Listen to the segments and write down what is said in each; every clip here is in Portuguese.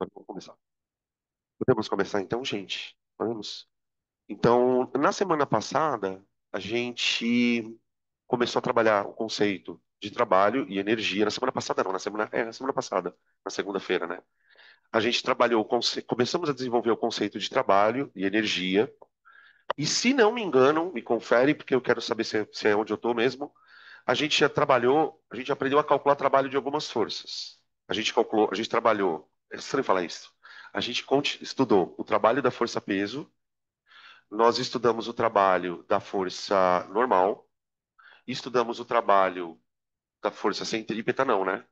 Vamos começar. Podemos começar então, gente? Vamos. Então, na semana passada, a gente começou a trabalhar o conceito de trabalho e energia. Na semana passada, não, na semana passada, na segunda-feira, né? A gente trabalhou, começamos a desenvolver o conceito de trabalho e energia. E se não me engano, me confere, porque eu quero saber se é onde eu estou mesmo. A gente já trabalhou, a gente aprendeu a calcular trabalho de algumas forças. A gente calculou, a gente trabalhou, é estranho falar isso. A gente estudou o trabalho da força peso, nós estudamos o trabalho da força normal, estudamos o trabalho da força centrípeta, não, né?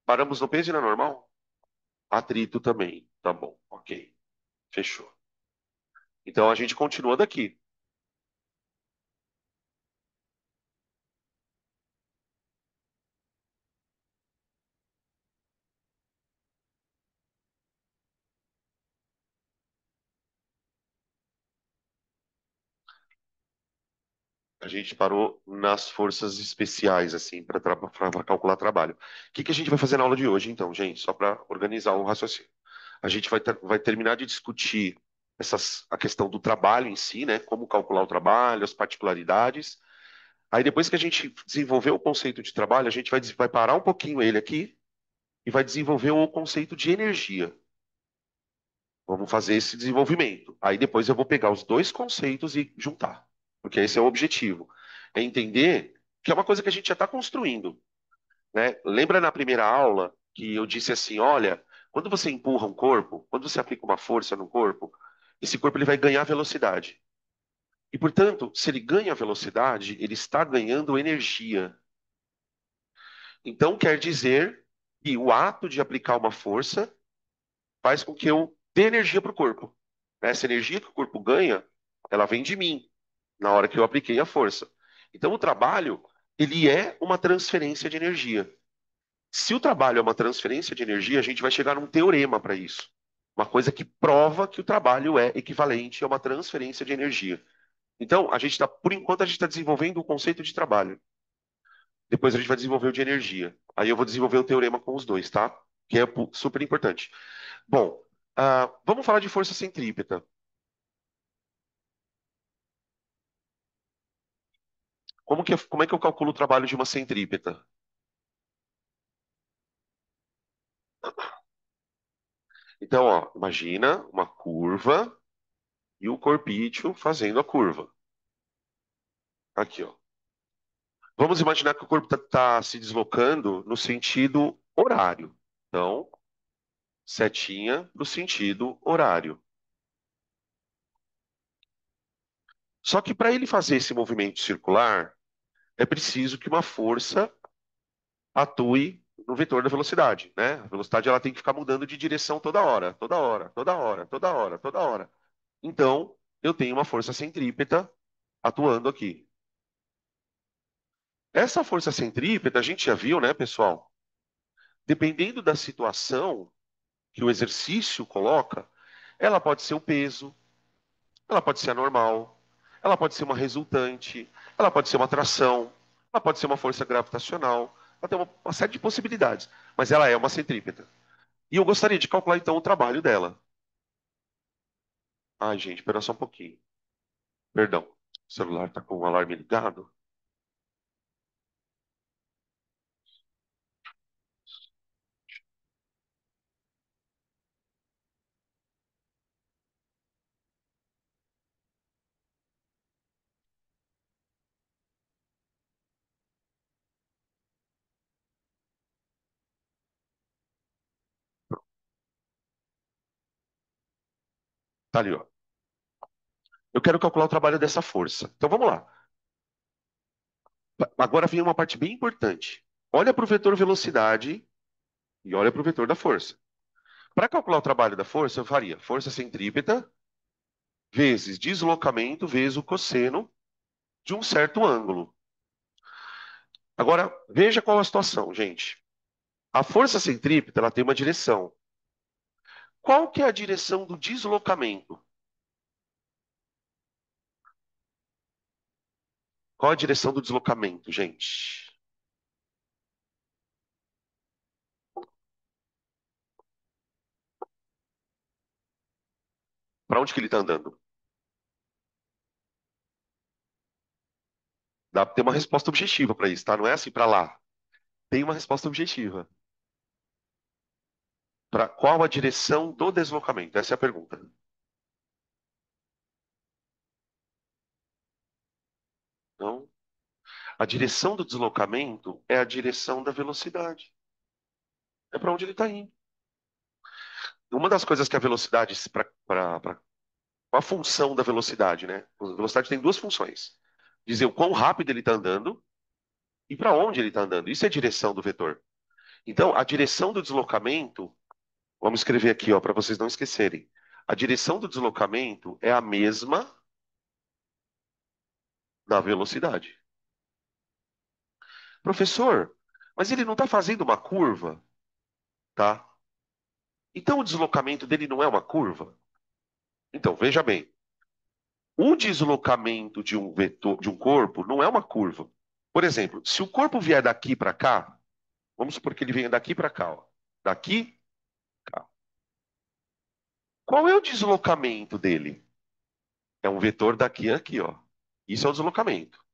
Paramos no peso e na normal? Atrito também. Tá bom, ok. Fechou. Então a gente continua daqui. A gente parou nas forças especiais, assim, para calcular trabalho. O que que a gente vai fazer na aula de hoje, então, gente? Só para organizar o raciocínio. A gente vai terminar de discutir a questão do trabalho em si, né? Como calcular o trabalho, as particularidades. Aí, depois que a gente desenvolver o conceito de trabalho, a gente vai parar um pouquinho ele aqui e vai desenvolver o conceito de energia. Vamos fazer esse desenvolvimento. Aí depois eu vou pegar os dois conceitos e juntar, porque esse é o objetivo. É entender que é uma coisa que a gente já está construindo, né? Lembra na primeira aula que eu disse assim, olha, quando você empurra um corpo, quando você aplica uma força no corpo, esse corpo ele vai ganhar velocidade. E, portanto, se ele ganha velocidade, ele está ganhando energia. Então, quer dizer que o ato de aplicar uma força faz com que eu dê energia para o corpo. Essa energia que o corpo ganha, ela vem de mim, na hora que eu apliquei a força. Então, o trabalho, ele é uma transferência de energia. Se o trabalho é uma transferência de energia, a gente vai chegar num teorema para isso. Uma coisa que prova que o trabalho é equivalente a uma transferência de energia. Então, por enquanto, a gente está desenvolvendo o conceito de trabalho. Depois a gente vai desenvolver o de energia. Aí eu vou desenvolver o teorema com os dois, tá? Que é super importante. Bom, vamos falar de força centrípeta. Como é que eu calculo o trabalho de uma centrípeta? Então, ó, imagina uma curva e o corpício fazendo a curva. Aqui, ó. Vamos imaginar que o corpo está se deslocando no sentido horário. Então, setinha no sentido horário. Só que para ele fazer esse movimento circular, é preciso que uma força atue no vetor da velocidade, né? A velocidade ela tem que ficar mudando de direção toda hora, toda hora, toda hora, toda hora, toda hora. Então, eu tenho uma força centrípeta atuando aqui. Essa força centrípeta, a gente já viu, né, pessoal? Dependendo da situação que o exercício coloca, ela pode ser o peso, ela pode ser a normal, ela pode ser uma resultante, ela pode ser uma tração, ela pode ser uma força gravitacional, ela tem uma série de possibilidades, mas ela é uma centrípeta. E eu gostaria de calcular então o trabalho dela. Ai, gente, espera só um pouquinho. Perdão, o celular está com o alarme ligado. Tá ali, ó. Eu quero calcular o trabalho dessa força. Então vamos lá. Agora vem uma parte bem importante. Olha para o vetor velocidade e olha para o vetor da força. Para calcular o trabalho da força, eu faria força centrípeta vezes deslocamento vezes o cosseno de um certo ângulo. Agora, veja qual é a situação, gente. A força centrípeta ela tem uma direção. Qual que é a direção do deslocamento? Qual a direção do deslocamento, gente? Para onde que ele está andando? Dá pra ter uma resposta objetiva para isso, tá? Não é assim para lá. Tem uma resposta objetiva. Para qual a direção do deslocamento? Essa é a pergunta. Então, a direção do deslocamento é a direção da velocidade. É para onde ele está indo. Uma das coisas que a velocidade, qual a função da velocidade, né? A velocidade tem duas funções. Dizer o quão rápido ele está andando e para onde ele está andando. Isso é direção do vetor. Então, a direção do deslocamento, vamos escrever aqui, ó, para vocês não esquecerem. A direção do deslocamento é a mesma da velocidade. Professor, mas ele não está fazendo uma curva, tá? Então o deslocamento dele não é uma curva? Então, veja bem, o deslocamento de um vetor, de um corpo não é uma curva. Por exemplo, se o corpo vier daqui para cá, vamos supor que ele venha daqui para cá, ó. Daqui, cá. Qual é o deslocamento dele? É um vetor daqui a aqui, ó. Isso é o deslocamento.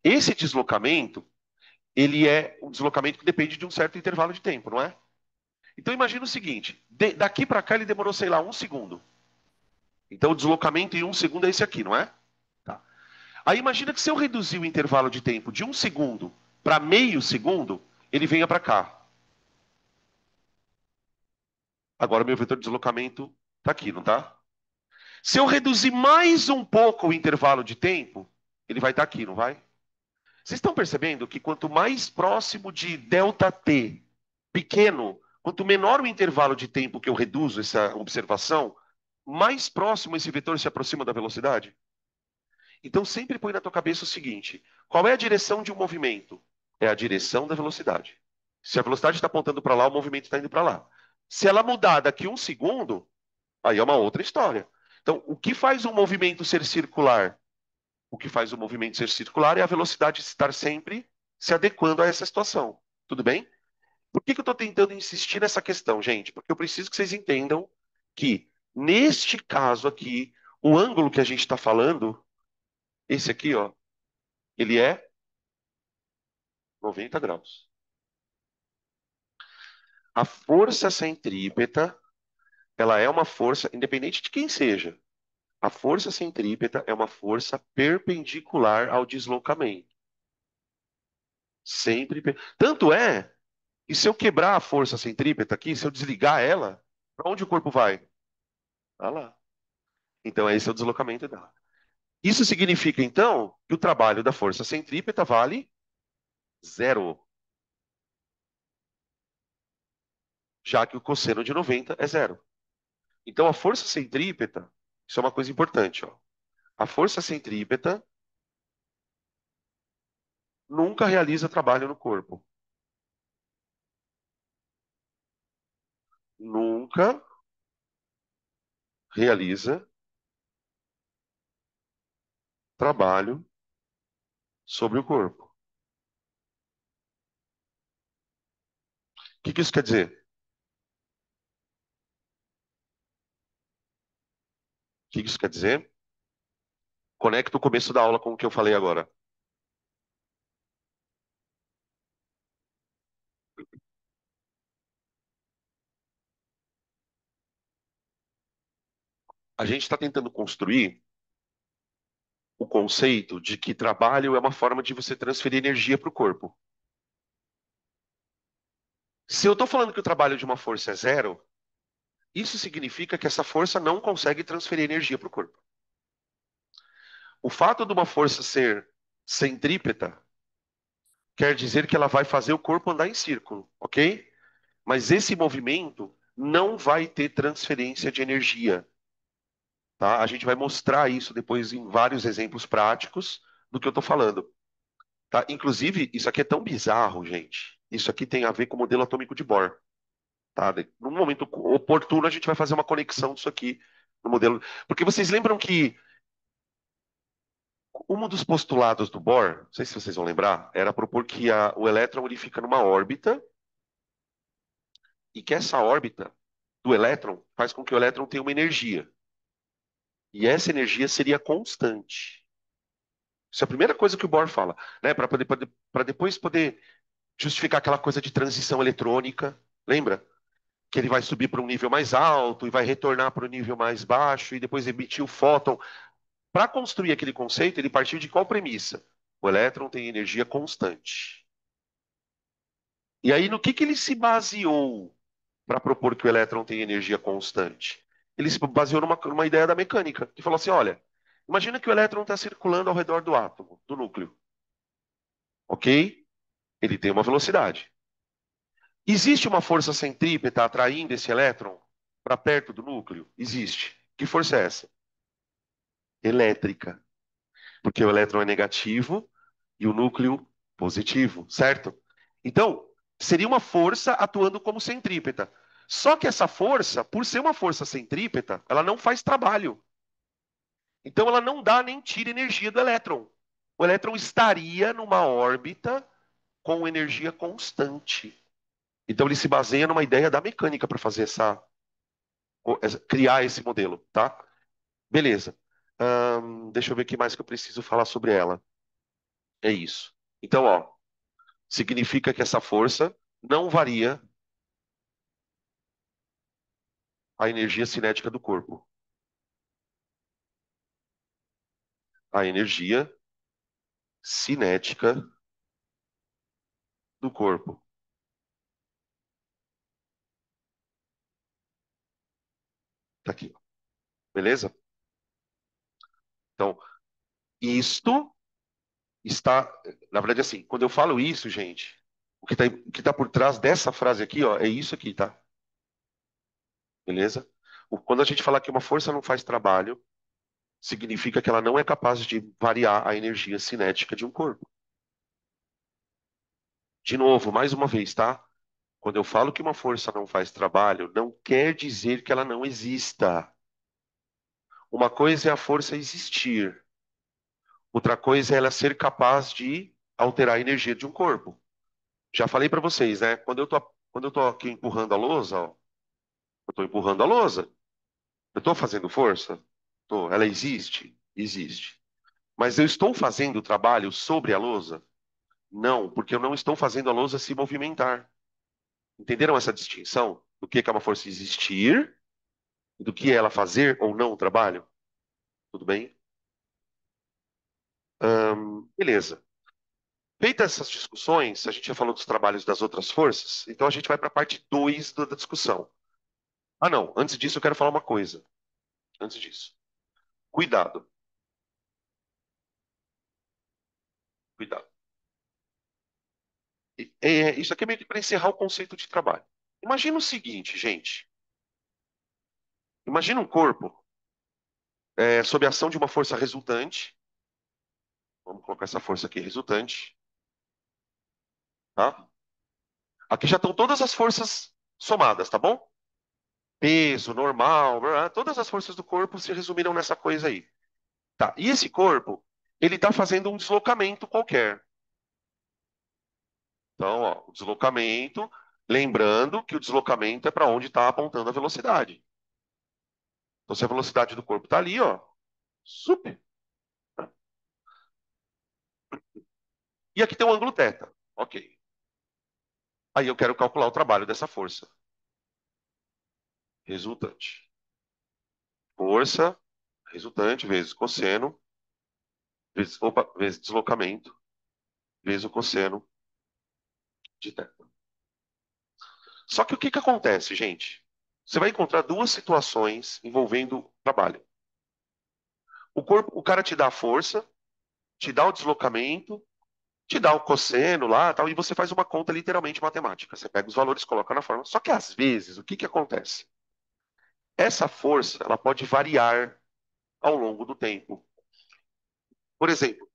Esse deslocamento, ele é um deslocamento que depende de um certo intervalo de tempo, não é? Então imagina o seguinte: daqui para cá ele demorou, sei lá, um segundo. Então o deslocamento em um segundo é esse aqui, não é? Tá. Aí imagina que se eu reduzir o intervalo de tempo de um segundo para meio segundo, ele venha para cá. Agora o meu vetor de deslocamento está aqui, não está? Se eu reduzir mais um pouco o intervalo de tempo, ele vai estar aqui, não vai? Vocês estão percebendo que quanto mais próximo de ΔT pequeno, quanto menor o intervalo de tempo que eu reduzo essa observação, mais próximo esse vetor se aproxima da velocidade? Então sempre põe na tua cabeça o seguinte: qual é a direção de um movimento? É a direção da velocidade. Se a velocidade está apontando para lá, o movimento está indo para lá. Se ela mudar daqui um segundo, aí é uma outra história. Então, o que faz um movimento ser circular? O que faz o movimento ser circular é a velocidade estar sempre se adequando a essa situação. Tudo bem? Por que eu estou tentando insistir nessa questão, gente? Porque eu preciso que vocês entendam que, neste caso aqui, o ângulo que a gente está falando, esse aqui, ó, ele é 90 graus. A força centrípeta, ela é uma força, independente de quem seja, a força centrípeta é uma força perpendicular ao deslocamento. Sempre. Tanto é que se eu quebrar a força centrípeta aqui, se eu desligar ela, para onde o corpo vai? Tá lá. Então, esse é o deslocamento dela. Isso significa, então, que o trabalho da força centrípeta vale zero, já que o cosseno de 90 é zero. Então, a força centrípeta, isso é uma coisa importante, ó. A força centrípeta nunca realiza trabalho no corpo. Nunca realiza trabalho sobre o corpo. O que isso quer dizer? O que isso quer dizer? Conecta o começo da aula com o que eu falei agora. A gente está tentando construir o conceito de que trabalho é uma forma de você transferir energia para o corpo. Se eu estou falando que o trabalho de uma força é zero, isso significa que essa força não consegue transferir energia para o corpo. O fato de uma força ser centrípeta quer dizer que ela vai fazer o corpo andar em círculo, ok? Mas esse movimento não vai ter transferência de energia, tá? A gente vai mostrar isso depois em vários exemplos práticos do que eu estou falando, tá? Inclusive, isso aqui é tão bizarro, gente. Isso aqui tem a ver com o modelo atômico de Bohr, tá? Num momento oportuno, a gente vai fazer uma conexão disso aqui no modelo. Porque vocês lembram que um dos postulados do Bohr, não sei se vocês vão lembrar, era propor que o elétron ele fica numa órbita e que essa órbita do elétron faz com que o elétron tenha uma energia. E essa energia seria constante. Isso é a primeira coisa que o Bohr fala, né? Para depois poder justificar aquela coisa de transição eletrônica. Lembra? Que ele vai subir para um nível mais alto e vai retornar para o nível mais baixo e depois emitir o fóton. Para construir aquele conceito, ele partiu de qual premissa? O elétron tem energia constante. E aí, no que ele se baseou para propor que o elétron tem energia constante? Ele se baseou numa ideia da mecânica, que falou assim: olha, imagina que o elétron está circulando ao redor do átomo, do núcleo, ok? Ele tem uma velocidade. Existe uma força centrípeta atraindo esse elétron para perto do núcleo? Existe. Que força é essa? Elétrica. Porque o elétron é negativo e o núcleo positivo, certo? Então, seria uma força atuando como centrípeta. Só que essa força, por ser uma força centrípeta, ela não faz trabalho. Então, ela não dá nem tira energia do elétron. O elétron estaria numa órbita com energia constante. Então, ele se baseia numa ideia da mecânica para fazer criar esse modelo, tá? Beleza. Deixa eu ver o que mais que eu preciso falar sobre ela. É isso. Então, ó, significa que essa força não varia a energia cinética do corpo. A energia cinética do corpo. Tá aqui, ó. Beleza? Então, isto está. Na verdade, assim, quando eu falo isso, gente, o que tá por trás dessa frase aqui, ó, é isso aqui, tá? Beleza? Quando a gente fala que uma força não faz trabalho, significa que ela não é capaz de variar a energia cinética de um corpo. De novo, mais uma vez, tá? Quando eu falo que uma força não faz trabalho, não quer dizer que ela não exista. Uma coisa é a força existir, outra coisa é ela ser capaz de alterar a energia de um corpo. Já falei para vocês, né? Quando eu tô aqui empurrando a lousa, ó, eu tô empurrando a lousa. Eu tô fazendo força? Tô. Ela existe? Existe. Mas eu estou fazendo o trabalho sobre a lousa? Não, porque eu não estou fazendo a lousa se movimentar. Entenderam essa distinção? Do que é uma força existir e do que é ela fazer ou não o trabalho? Tudo bem? Beleza. Feitas essas discussões, a gente já falou dos trabalhos das outras forças, então a gente vai para a parte 2 da discussão. Ah, não, antes disso eu quero falar uma coisa. Antes disso. Cuidado, cuidado. Isso aqui é meio que para encerrar o conceito de trabalho. Imagina o seguinte, gente. Imagina um corpo sob a ação de uma força resultante. Vamos colocar essa força aqui, resultante. Tá? Aqui já estão todas as forças somadas, tá bom? Peso, normal, blá, blá, todas as forças do corpo se resumiram nessa coisa aí. Tá. E esse corpo, ele está fazendo um deslocamento qualquer. Então, ó, o deslocamento, lembrando que o deslocamento é para onde está apontando a velocidade. Então, se a velocidade do corpo está ali, ó, super. E aqui tem um ângulo θ. Ok. Aí eu quero calcular o trabalho dessa força. Resultante. Força, resultante, vezes cosseno, vezes deslocamento, vezes o cosseno de θ. Só que o que acontece, gente? Você vai encontrar duas situações envolvendo trabalho. O cara te dá a força, te dá o deslocamento, te dá o cosseno lá, tal, e você faz uma conta literalmente matemática. Você pega os valores, coloca na forma. Só que às vezes, o que acontece? Essa força, ela pode variar ao longo do tempo. Por exemplo,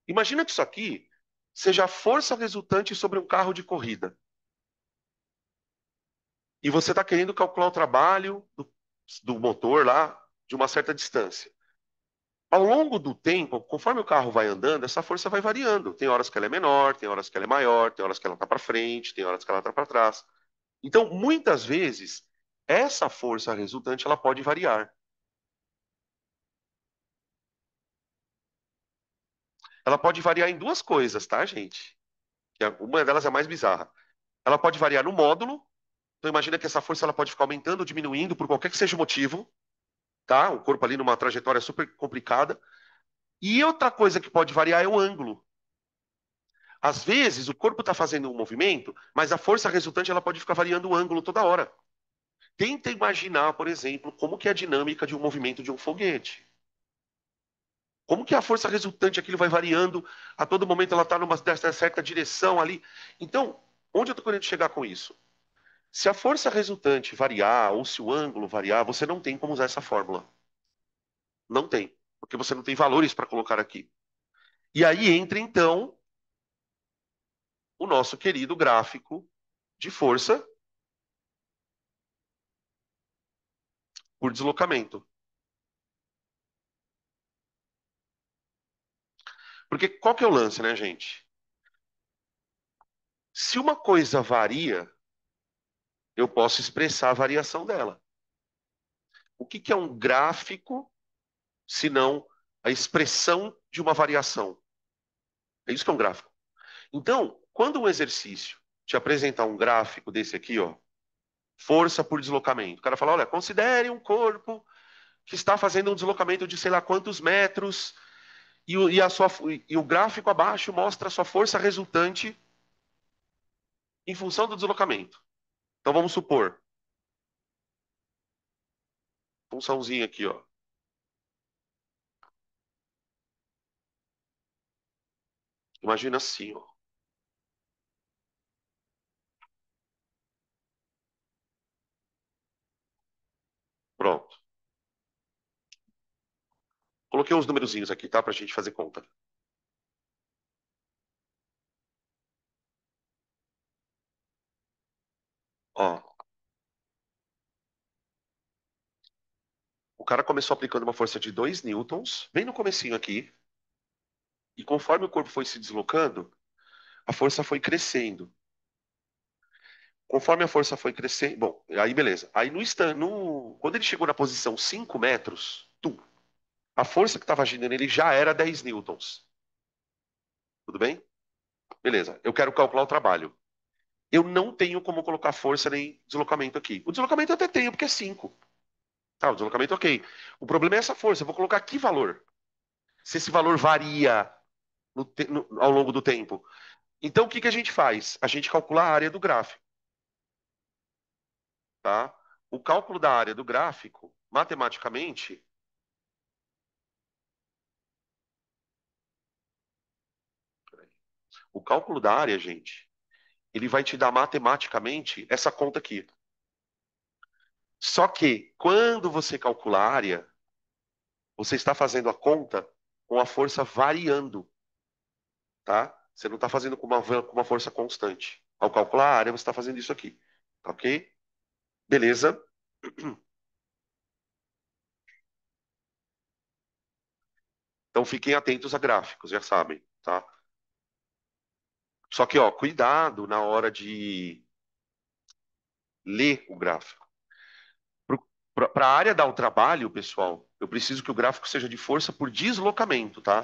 imagina que isso aqui seja a força resultante sobre um carro de corrida. E você está querendo calcular o trabalho do motor lá de uma certa distância. Ao longo do tempo, conforme o carro vai andando, essa força vai variando. Tem horas que ela é menor, tem horas que ela é maior, tem horas que ela está para frente, tem horas que ela está para trás. Então, muitas vezes, essa força resultante ela pode variar. ela pode variar em duas coisas, tá, gente? Uma delas é a mais bizarra. Ela pode variar no módulo. Então imagina que essa força ela pode ficar aumentando ou diminuindo por qualquer que seja o motivo, tá? O corpo ali numa trajetória super complicada. E outra coisa que pode variar é o ângulo. Às vezes o corpo está fazendo um movimento, mas a força resultante ela pode ficar variando o ângulo toda hora. Tenta imaginar, por exemplo, como que é a dinâmica de um movimento de um foguete. Como que a força resultante aquilo vai variando, a todo momento ela está numa certa direção ali. Então, onde eu estou querendo chegar com isso? Se a força resultante variar ou se o ângulo variar, você não tem como usar essa fórmula. Não tem, porque você não tem valores para colocar aqui. E aí entra então o nosso querido gráfico de força por deslocamento. Porque qual que é o lance, né, gente? Se uma coisa varia, eu posso expressar a variação dela. O que que é um gráfico, se não a expressão de uma variação? É isso que é um gráfico. Então, quando um exercício te apresentar um gráfico desse aqui, ó, força por deslocamento, o cara fala, olha, considere um corpo que está fazendo um deslocamento de sei lá quantos metros e o gráfico abaixo mostra a sua força resultante em função do deslocamento. Então vamos supor, funçãozinha aqui, ó. Imagina assim, ó. Pronto. Coloquei uns numerozinhos aqui, tá? Pra gente fazer conta. Ó, o cara começou aplicando uma força de 2 newtons, bem no comecinho aqui, e conforme o corpo foi se deslocando, a força foi crescendo. Conforme a força foi crescendo, bom, aí beleza. Aí quando ele chegou na posição 5 metros, a força que estava agindo nele já era 10 newtons. Tudo bem? Beleza. Eu quero calcular o trabalho. Eu não tenho como colocar força nem deslocamento aqui. O deslocamento eu até tenho, porque é 5. Tá, o deslocamento ok. O problema é essa força. Eu vou colocar que valor? Se esse valor varia ao longo do tempo. Então, o que que a gente faz? A gente calcula a área do gráfico, tá? O cálculo da área do gráfico, matematicamente, o cálculo da área, gente, ele vai te dar matematicamente essa conta aqui. Só que, quando você calcula a área, você está fazendo a conta com a força variando, tá? Você não está fazendo com uma força constante. Ao calcular a área, você está fazendo isso aqui, tá ok? Beleza? Então fiquem atentos a gráficos, já sabem, tá? Só que, ó, cuidado na hora de ler o gráfico. Para a área dar o trabalho, pessoal, eu preciso que o gráfico seja de força por deslocamento, tá?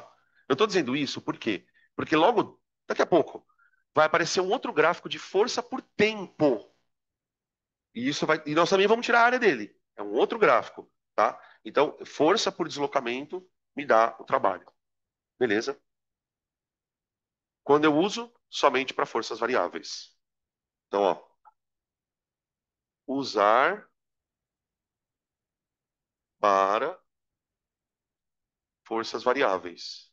Eu estou dizendo isso por quê? Porque logo, daqui a pouco, vai aparecer um outro gráfico de força por tempo. E nós também vamos tirar a área dele. É um outro gráfico, tá? Então, força por deslocamento me dá o trabalho. Beleza? Quando eu uso, somente para forças variáveis. Então, ó, usar para forças variáveis.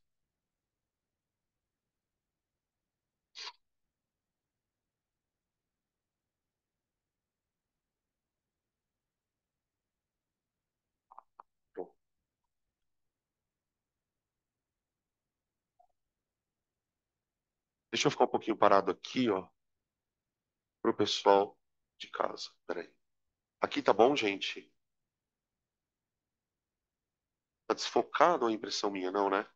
Bom, deixa eu ficar um pouquinho parado aqui, ó, para o pessoal de casa. Peraí. Aqui tá bom, gente? Tá desfocado ou é impressão minha? Não, né?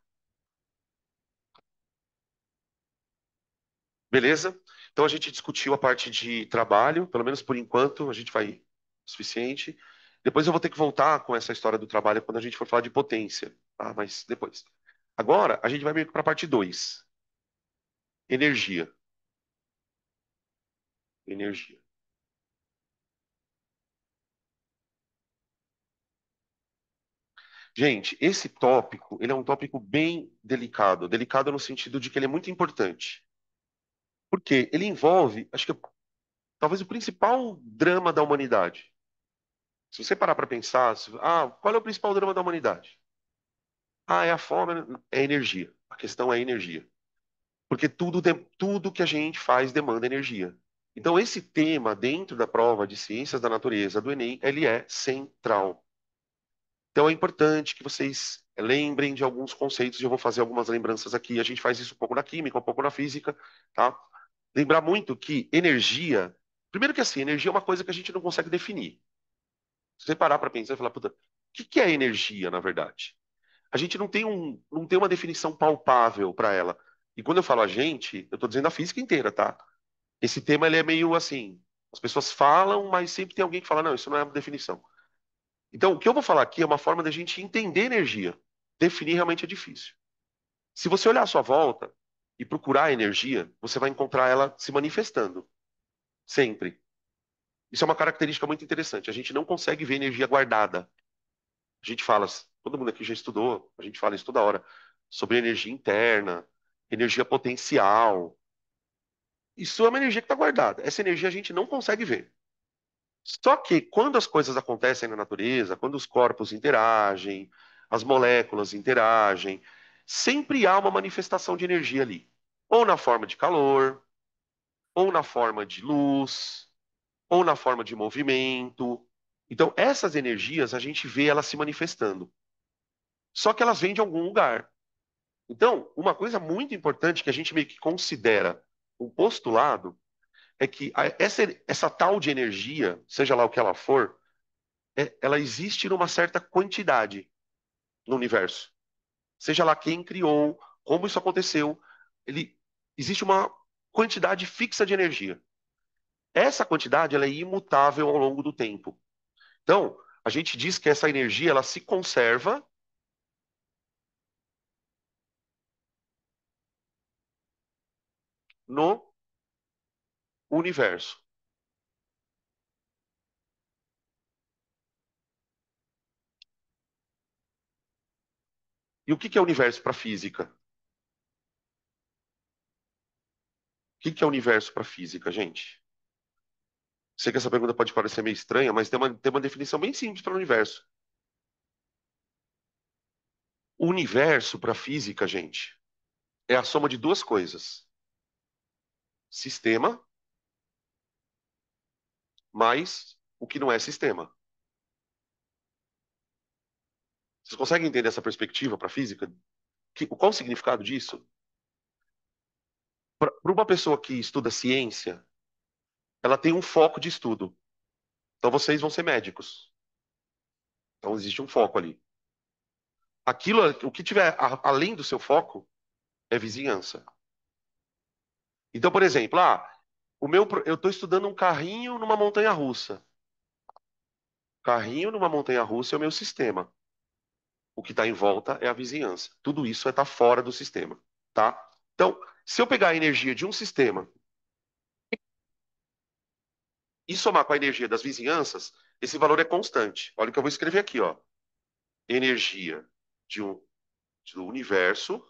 Beleza? Então a gente discutiu a parte de trabalho, pelo menos por enquanto, a gente vai o suficiente. Depois eu vou ter que voltar com essa história do trabalho quando a gente for falar de potência, tá? Mas depois. Agora, a gente vai para a parte 2. Energia. Energia. Gente, esse tópico, ele é um tópico bem delicado. Delicado no sentido de que ele é muito importante. Porque ele envolve, acho que talvez o principal drama da humanidade. Se você parar para pensar, qual é o principal drama da humanidade? É a fome, é a energia. A questão é a energia. Porque tudo que a gente faz demanda energia. Então, esse tema, dentro da prova de Ciências da Natureza do Enem, ele é central. Então, é importante que vocês lembrem de alguns conceitos, e eu vou fazer algumas lembranças aqui. A gente faz isso um pouco na química, um pouco na física, tá? Lembrar muito que energia. Primeiro que assim, energia é uma coisa que a gente não consegue definir. Se você parar para pensar e falar, puta, o que que é energia, na verdade? A gente não tem uma definição palpável para ela. E quando eu falo a gente, eu estou dizendo a física inteira, tá? Esse tema ele é meio assim, as pessoas falam, mas sempre tem alguém que fala, não, isso não é uma definição. Então, o que eu vou falar aqui é uma forma da gente entender energia. Definir realmente é difícil. Se você olhar à sua volta e procurar energia, você vai encontrar ela se manifestando, sempre. Isso é uma característica muito interessante. A gente não consegue ver energia guardada. A gente fala, todo mundo aqui já estudou, a gente fala isso toda hora, sobre energia interna, energia potencial. Isso é uma energia que está guardada. Essa energia a gente não consegue ver. Só que quando as coisas acontecem na natureza, quando os corpos interagem, as moléculas interagem, sempre há uma manifestação de energia ali. Ou na forma de calor, ou na forma de luz, ou na forma de movimento. Então, essas energias a gente vê elas se manifestando. Só que elas vêm de algum lugar. Então, uma coisa muito importante que a gente meio que considera um postulado é que essa tal de energia, seja lá o que ela for, ela existe numa certa quantidade no universo. Seja lá quem criou, como isso aconteceu, existe uma quantidade fixa de energia. Essa quantidade ela é imutável ao longo do tempo. Então, a gente diz que essa energia ela se conserva no universo. E o que que é universo para física? O que que é universo para física, gente? Sei que essa pergunta pode parecer meio estranha, mas tem uma definição bem simples para o universo. O universo para física, gente, é a soma de duas coisas: sistema mais o que não é sistema. Vocês conseguem entender essa perspectiva para física? Qual o significado disso? Para uma pessoa que estuda ciência, ela tem um foco de estudo. Então vocês vão ser médicos. Então existe um foco ali. Aquilo, o que tiver além do seu foco é vizinhança. Então, por exemplo, eu estou estudando um carrinho numa montanha-russa. Carrinho numa montanha-russa é o meu sistema. O que está em volta é a vizinhança. Tudo isso está fora do sistema, tá? Então, se eu pegar a energia de um sistema e somar com a energia das vizinhanças, esse valor é constante. Olha o que eu vou escrever aqui, ó. Energia de um, do universo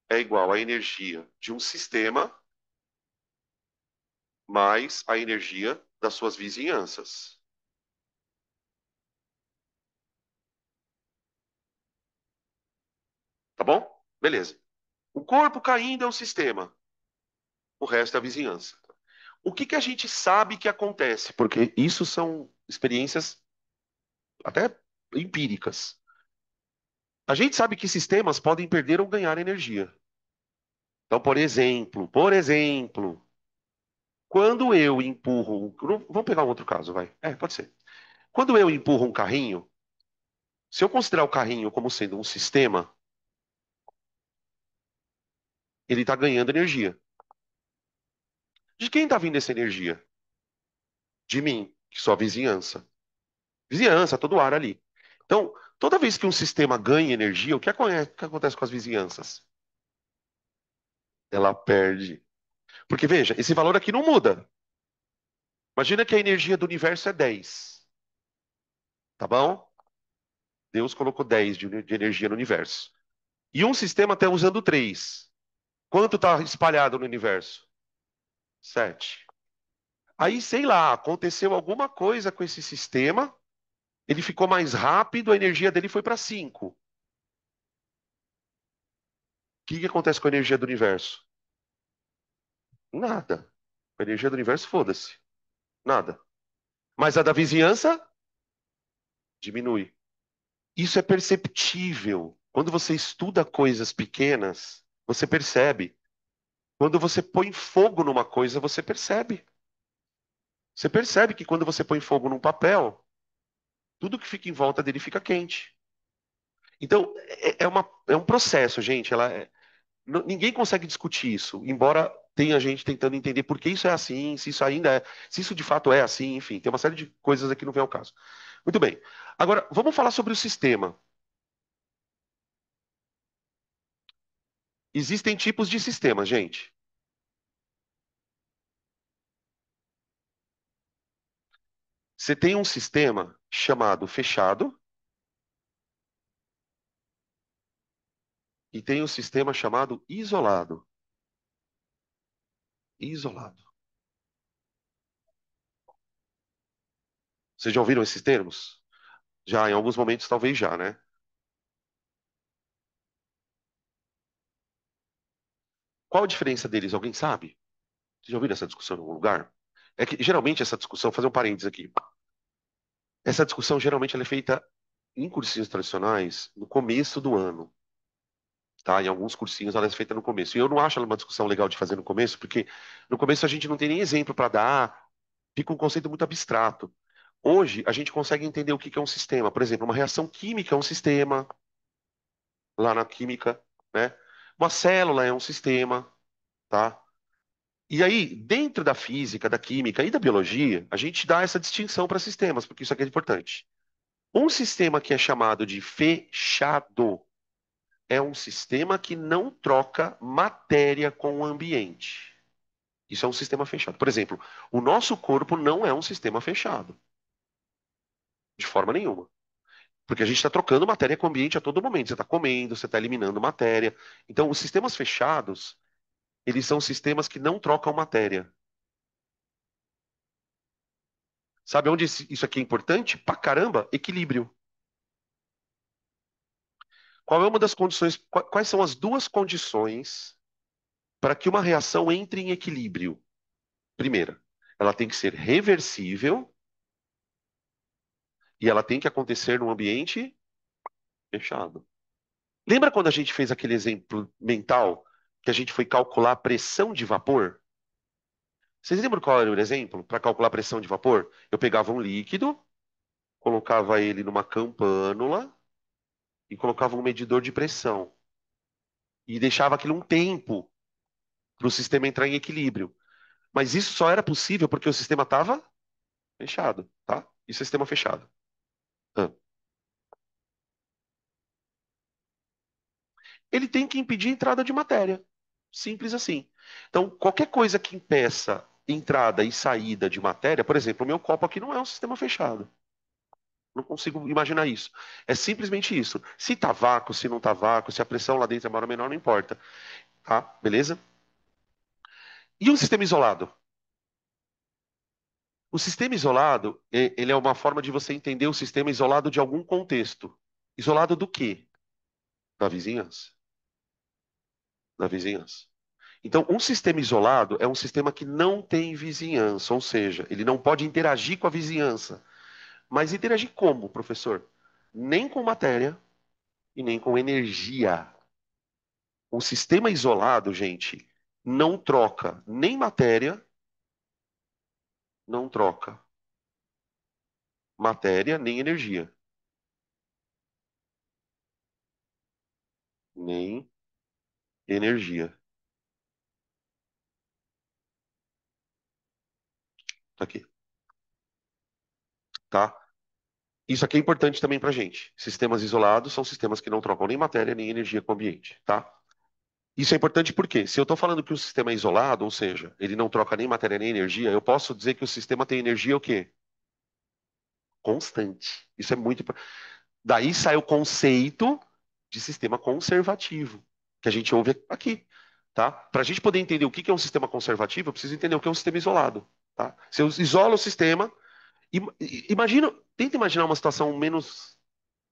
é igual à energia de um sistema mais a energia das suas vizinhanças. Tá bom? Beleza. O corpo caindo é um sistema, o resto é a vizinhança. O que que a gente sabe que acontece? Porque isso são experiências até empíricas. A gente sabe que sistemas podem perder ou ganhar energia. Então, por exemplo, quando eu empurro. Vamos pegar um outro caso, vai. Pode ser. Quando eu empurro um carrinho, se eu considerar o carrinho como sendo um sistema, ele está ganhando energia. De quem está vindo essa energia? De mim, que sou a vizinhança. Vizinhança, todo o ar ali. Então, Toda vez que um sistema ganha energia, o que acontece com as vizinhanças? Ela perde. Porque veja, esse valor aqui não muda. Imagina que a energia do universo é 10, tá bom? Deus colocou 10 de energia no universo. E um sistema está usando 3. Quanto está espalhado no universo? 7. Aí, sei lá, aconteceu alguma coisa com esse sistema, ele ficou mais rápido, a energia dele foi para 5. O que acontece com a energia do universo? Nada. A energia do universo, foda-se. Nada. Mas a da vizinhança diminui. Isso é perceptível. Quando você estuda coisas pequenas, você percebe. Quando você põe fogo numa coisa, você percebe. Você percebe que quando você põe fogo num papel, tudo que fica em volta dele fica quente. Então, é um processo, gente. Ninguém consegue discutir isso, embora tenha gente tentando entender por que isso é assim, se isso ainda é, se isso de fato é assim, enfim, tem uma série de coisas aqui que não vem ao caso. Muito bem. Agora, vamos falar sobre o sistema. Existem tipos de sistemas, gente. Você tem um sistema chamado fechado e tem um sistema chamado isolado. Isolado. Vocês já ouviram esses termos? Já, em alguns momentos, talvez já, né? Qual a diferença deles? Alguém sabe? Vocês já ouviram essa discussão em algum lugar? É que geralmente essa discussão, vou fazer um parênteses aqui. Essa discussão geralmente ela é feita em cursinhos tradicionais no começo do ano, tá? Em alguns cursinhos ela é feita no começo. E eu não acho ela uma discussão legal de fazer no começo, porque no começo a gente não tem nem exemplo para dar, fica um conceito muito abstrato. Hoje a gente consegue entender o que que é um sistema. Por exemplo, uma reação química é um sistema, lá na química, né? Uma célula é um sistema, tá? E aí, dentro da física, da química e da biologia, a gente dá essa distinção para sistemas, porque isso aqui é importante. Um sistema que é chamado de fechado é um sistema que não troca matéria com o ambiente. Isso é um sistema fechado. Por exemplo, o nosso corpo não é um sistema fechado, de forma nenhuma. Porque a gente está trocando matéria com o ambiente a todo momento. Você está comendo, você está eliminando matéria. Então, os sistemas fechados, eles são sistemas que não trocam matéria. Sabe onde isso aqui é importante? Pra caramba, equilíbrio. Qual é uma das condições? Quais são as duas condições para que uma reação entre em equilíbrio? Primeira, ela tem que ser reversível e ela tem que acontecer num ambiente fechado. Lembra quando a gente fez aquele exemplo mental que a gente foi calcular a pressão de vapor? Vocês lembram qual era o exemplo para calcular a pressão de vapor? Eu pegava um líquido, colocava ele numa campânula e colocava um medidor de pressão e deixava aquilo um tempo para o sistema entrar em equilíbrio. Mas isso só era possível porque o sistema estava fechado, tá? E sistema fechado. Ah. Ele tem que impedir a entrada de matéria. Simples assim. Então, qualquer coisa que impeça entrada e saída de matéria, por exemplo, o meu copo aqui não é um sistema fechado. Não consigo imaginar isso. É simplesmente isso. Se tá vácuo, se não tá vácuo, se a pressão lá dentro é maior ou menor, não importa. Tá? Beleza? E um sistema isolado? O sistema isolado, ele é uma forma de você entender o sistema isolado de algum contexto. Isolado do quê? Da vizinhança. Da vizinhança. Então, um sistema isolado é um sistema que não tem vizinhança, ou seja, ele não pode interagir com a vizinhança. Mas interagir como, professor? Nem com matéria e nem com energia. Um sistema isolado, gente, não troca nem matéria, não troca matéria nem energia. Nem energia. Tá aqui, tá? Isso aqui é importante também para gente. Sistemas isolados são sistemas que não trocam nem matéria nem energia com o ambiente, tá? Isso é importante porque, se eu estou falando que o sistema é isolado, ou seja, ele não troca nem matéria nem energia, eu posso dizer que o sistema tem energia o quê? Constante. Isso é muito importante. Daí sai o conceito de sistema conservativo, que a gente ouve aqui, tá? Para a gente poder entender o que é um sistema conservativo, eu preciso entender o que é um sistema isolado, tá? Se eu isolo o sistema, imagina, tenta imaginar uma situação menos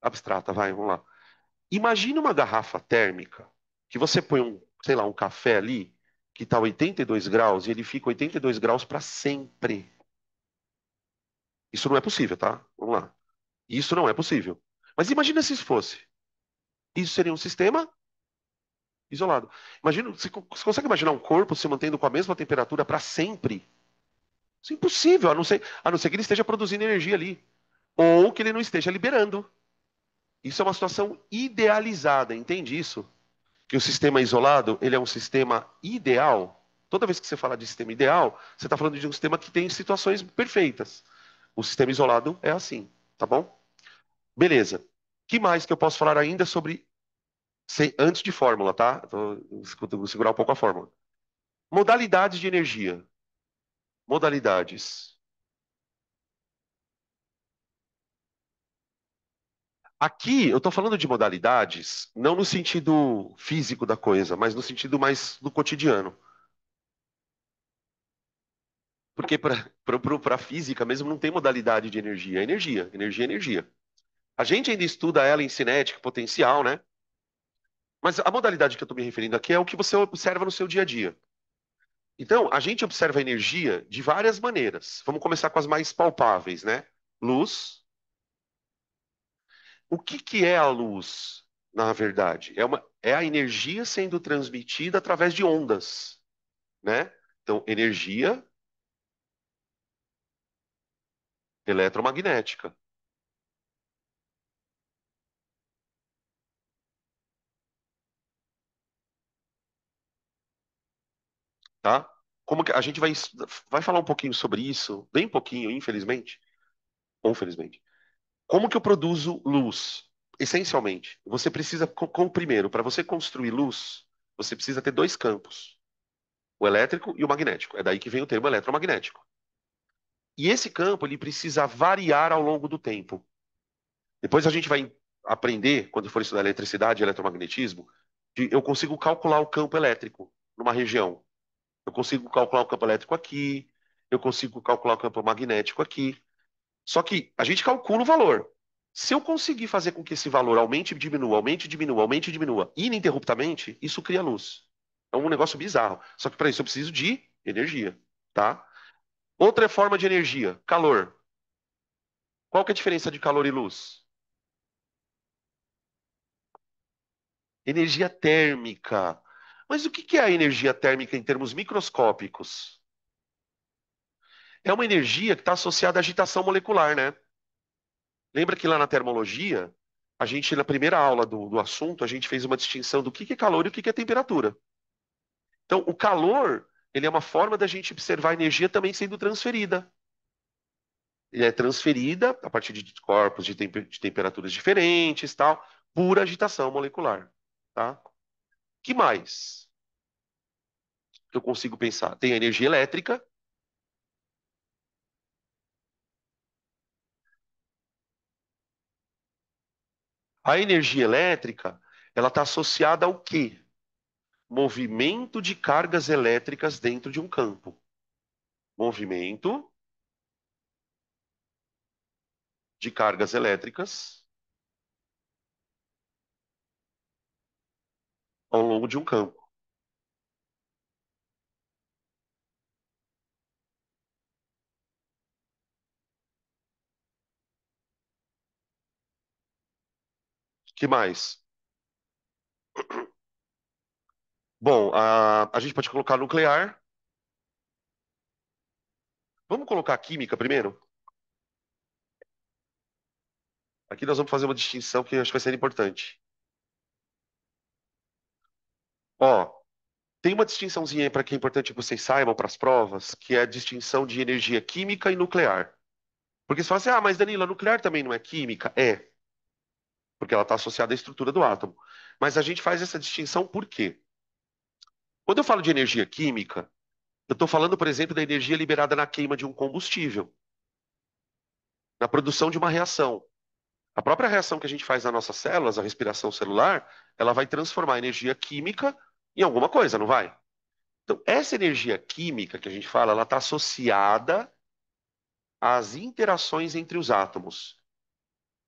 abstrata, vai, vamos lá. Imagina uma garrafa térmica que você põe um, sei lá, um café ali que está a 82 graus e ele fica 82 graus para sempre. Isso não é possível, tá? Vamos lá. Isso não é possível. Mas imagina se isso fosse. Isso seria um sistema isolado. Imagina, você consegue imaginar um corpo se mantendo com a mesma temperatura para sempre? Isso é impossível, a não ser que ele esteja produzindo energia ali. Ou que ele não esteja liberando. Isso é uma situação idealizada, entende isso? Que o sistema isolado, ele é um sistema ideal. Toda vez que você fala de sistema ideal, você está falando de um sistema que tem situações perfeitas. O sistema isolado é assim, tá bom? Beleza. Que mais que eu posso falar ainda sobre antes de fórmula, tá? Vou segurar um pouco a fórmula. Modalidades de energia. Modalidades. Aqui eu estou falando de modalidades, não no sentido físico da coisa, mas no sentido mais do cotidiano. Porque para a física mesmo não tem modalidade de energia. É energia, energia é energia. A gente ainda estuda ela em cinética, potencial, né? Mas a modalidade que eu estou me referindo aqui é o que você observa no seu dia a dia. Então, a gente observa a energia de várias maneiras. Vamos começar com as mais palpáveis, né? Luz. O que que é a luz, na verdade? É a energia sendo transmitida através de ondas, né? Então, energia eletromagnética, tá? Como que a gente vai falar um pouquinho sobre isso, bem pouquinho, infelizmente, ou felizmente. Como que eu produzo luz? Essencialmente, você precisa, primeiro, para você construir luz, você precisa ter dois campos, o elétrico e o magnético. É daí que vem o termo eletromagnético. E esse campo, ele precisa variar ao longo do tempo. Depois a gente vai aprender, quando for estudar eletricidade e eletromagnetismo, que eu consigo calcular o campo elétrico numa região. Eu consigo calcular o campo elétrico aqui, eu consigo calcular o campo magnético aqui. Só que a gente calcula o valor. Se eu conseguir fazer com que esse valor aumente e diminua, aumente e diminua, aumente e diminua, ininterruptamente, isso cria luz. É um negócio bizarro. Só que para isso eu preciso de energia, tá? Outra forma de energia, calor. Qual que é a diferença de calor e luz? Energia térmica. Mas o que é a energia térmica em termos microscópicos? É uma energia que está associada à agitação molecular, né? Lembra que lá na termologia, a gente, na primeira aula do assunto, a gente fez uma distinção do que é calor e o que é temperatura. Então, o calor, ele é uma forma da gente observar a energia também sendo transferida. Ele é transferida a partir de corpos de temperaturas diferentes, tal, por agitação molecular, tá? Que mais que eu consigo pensar? Tem a energia elétrica. A energia elétrica, ela está associada ao quê? Movimento de cargas elétricas dentro de um campo. Movimento de cargas elétricas ao longo de um campo. Que mais? Bom, a gente pode colocar nuclear. Vamos colocar química primeiro? Aqui nós vamos fazer uma distinção que eu acho que vai ser importante. Ó, tem uma distinçãozinha para que é importante que vocês saibam para as provas, que é a distinção de energia química e nuclear. Porque você fala assim, ah, mas Danilo, a nuclear também não é química? É, porque ela está associada à estrutura do átomo. Mas a gente faz essa distinção por quê? Quando eu falo de energia química, eu estou falando, por exemplo, da energia liberada na queima de um combustível, na produção de uma reação. A própria reação que a gente faz nas nossas células, a respiração celular, ela vai transformar a energia química em alguma coisa, não vai? Então, essa energia química que a gente fala, ela está associada às interações entre os átomos.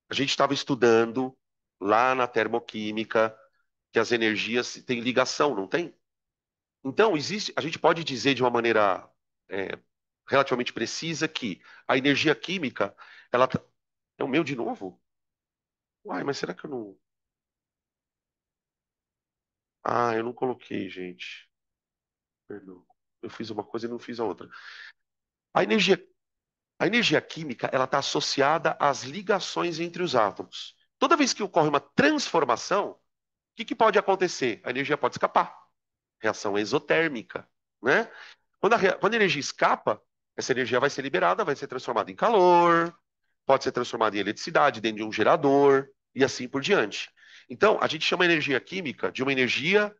A gente estava estudando lá na termoquímica que as energias têm ligação, não tem? Então, existe, a gente pode dizer de uma maneira é, relativamente precisa que a energia química, ela é o meu de novo? Uai, mas será que eu não. Ah, eu não coloquei, gente. Perdão. Eu fiz uma coisa e não fiz a outra. A energia, a energia química, ela está associada às ligações entre os átomos. Toda vez que ocorre uma transformação, o que pode acontecer? A energia pode escapar. Reação exotérmica, né? Quando a energia escapa, essa energia vai ser liberada, vai ser transformada em calor, pode ser transformada em eletricidade dentro de um gerador e assim por diante. Então, a gente chama a energia química de uma energia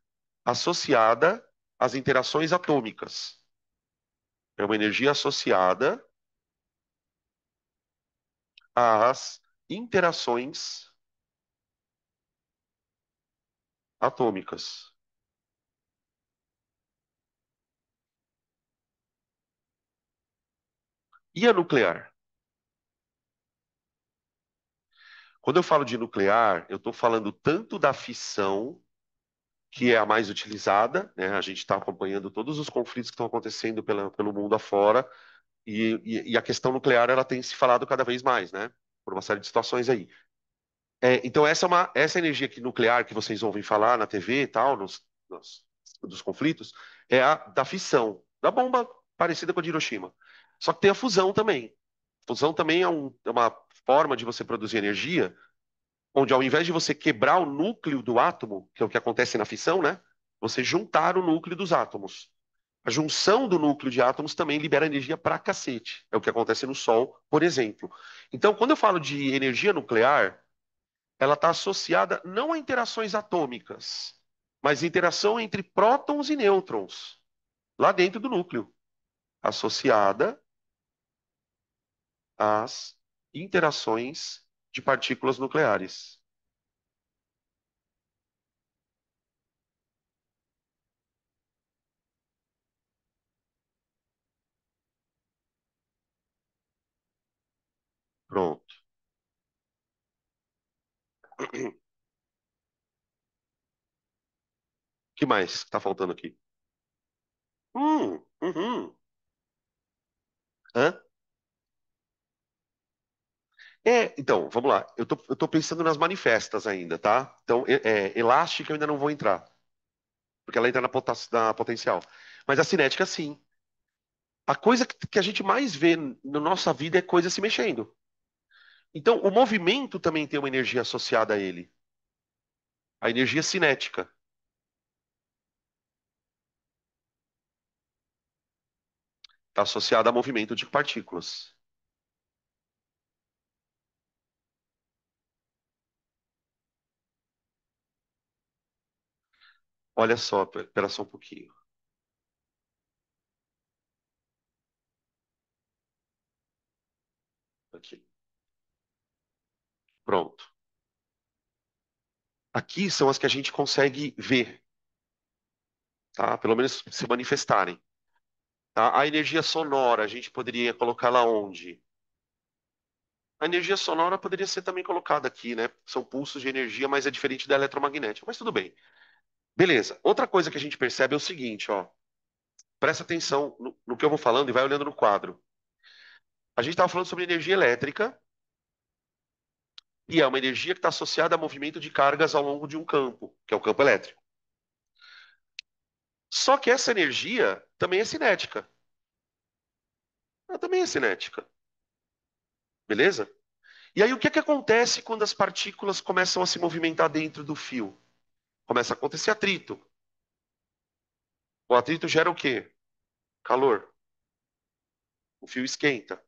associada às interações atômicas. É uma energia associada às interações atômicas. E a nuclear? Quando eu falo de nuclear, eu estou falando tanto da fissão, que é a mais utilizada, né? A gente está acompanhando todos os conflitos que estão acontecendo pelo mundo afora, e a questão nuclear ela tem se falado cada vez mais, né? Por uma série de situações aí. Então essa energia nuclear que vocês ouvem falar na TV e tal, dos conflitos, é a da fissão, da bomba parecida com a de Hiroshima. Só que tem a fusão também. Fusão também é uma forma de você produzir energia, onde ao invés de você quebrar o núcleo do átomo, que é o que acontece na fissão, né? Você juntar o núcleo dos átomos. A junção do núcleo de átomos também libera energia pra cacete. É o que acontece no Sol, por exemplo. Então, quando eu falo de energia nuclear, ela está associada não a interações atômicas, mas interação entre prótons e nêutrons, lá dentro do núcleo, associada às interações de partículas nucleares. Pronto. O que mais está faltando aqui? Uhum. Hã? Então, vamos lá. Eu tô pensando nas manifestas ainda, tá? Então, elástica eu ainda não vou entrar, porque ela entra na potencial. Mas a cinética, sim. A coisa que a gente mais vê na nossa vida é coisa se mexendo. Então, o movimento também tem uma energia associada a ele, a energia cinética. Está associada a movimento de partículas. Olha só, espera só um pouquinho. Aqui. Pronto. Aqui são as que a gente consegue ver, tá? Pelo menos se manifestarem. Tá? A energia sonora, a gente poderia colocá-la onde? A energia sonora poderia ser também colocada aqui, né? São pulsos de energia, mas é diferente da eletromagnética. Mas tudo bem. Beleza. Outra coisa que a gente percebe é o seguinte, ó. Presta atenção no que eu vou falando e vai olhando no quadro. A gente estava falando sobre energia elétrica, e é uma energia que está associada a movimento de cargas ao longo de um campo, que é o campo elétrico. Só que essa energia também é cinética. Ela também é cinética, beleza? E aí o que é que acontece quando as partículas começam a se movimentar dentro do fio? Começa a acontecer atrito. O atrito gera o quê? Calor. O fio esquenta.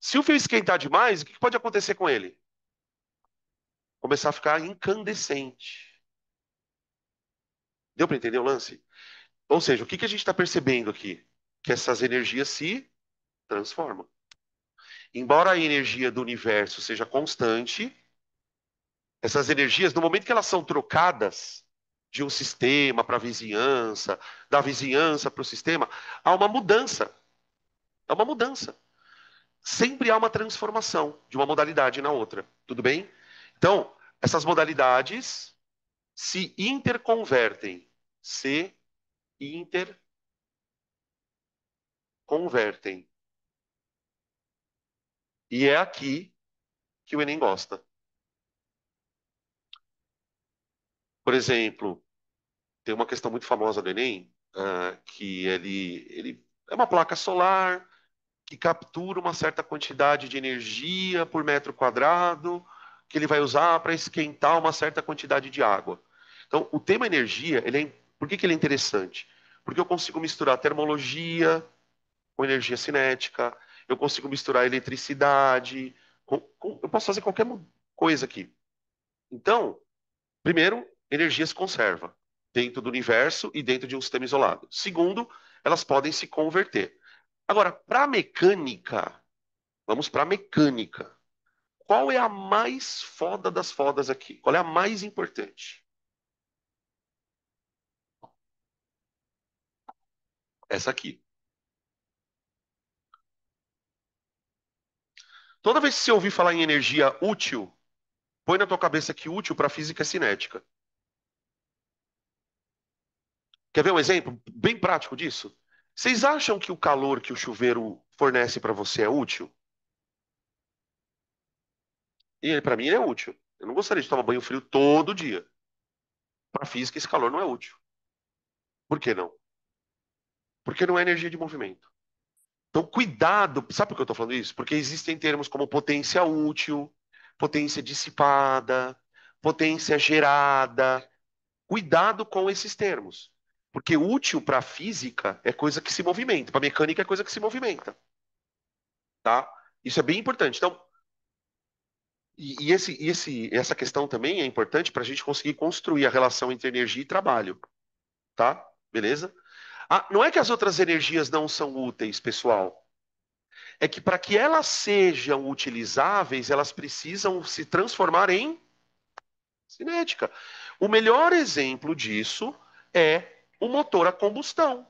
Se o fio esquentar demais, o que pode acontecer com ele? Começar a ficar incandescente. Deu para entender o lance? Ou seja, o que a gente está percebendo aqui? Que essas energias se transformam. Embora a energia do universo seja constante, essas energias, no momento que elas são trocadas de um sistema para a vizinhança, da vizinhança para o sistema, há uma mudança. Há uma mudança. Sempre há uma transformação de uma modalidade na outra. Tudo bem? Então, essas modalidades se interconvertem. Se interconvertem. E é aqui que o Enem gosta. Por exemplo, tem uma questão muito famosa do Enem, que ele é uma placa solar que captura uma certa quantidade de energia por metro quadrado, que ele vai usar para esquentar uma certa quantidade de água. Então, o tema energia, por que ele é interessante? Porque eu consigo misturar termologia com energia cinética, eu consigo misturar eletricidade, eu posso fazer qualquer coisa aqui. Então, primeiro, energia se conserva dentro do universo e dentro de um sistema isolado. Segundo, elas podem se converter. Agora, para a mecânica, vamos para a mecânica. Qual é a mais foda das fodas aqui? Qual é a mais importante? Essa aqui. Toda vez que você ouvir falar em energia útil, põe na tua cabeça que útil para a física é cinética. Quer ver um exemplo bem prático disso? Vocês acham que o calor que o chuveiro fornece para você é útil? E para mim ele é útil. Eu não gostaria de tomar banho frio todo dia. Para a física esse calor não é útil. Por que não? Porque não é energia de movimento. Então, cuidado. Sabe por que eu estou falando isso? Porque existem termos como potência útil, potência dissipada, potência gerada. Cuidado com esses termos. Porque útil para a física é coisa que se movimenta, para a mecânica é coisa que se movimenta, tá? Isso é bem importante. Então, essa questão também é importante para a gente conseguir construir a relação entre energia e trabalho, tá? Beleza? Ah, não é que as outras energias não são úteis, pessoal. É que para que elas sejam utilizáveis, elas precisam se transformar em cinética. O melhor exemplo disso é o motor a combustão,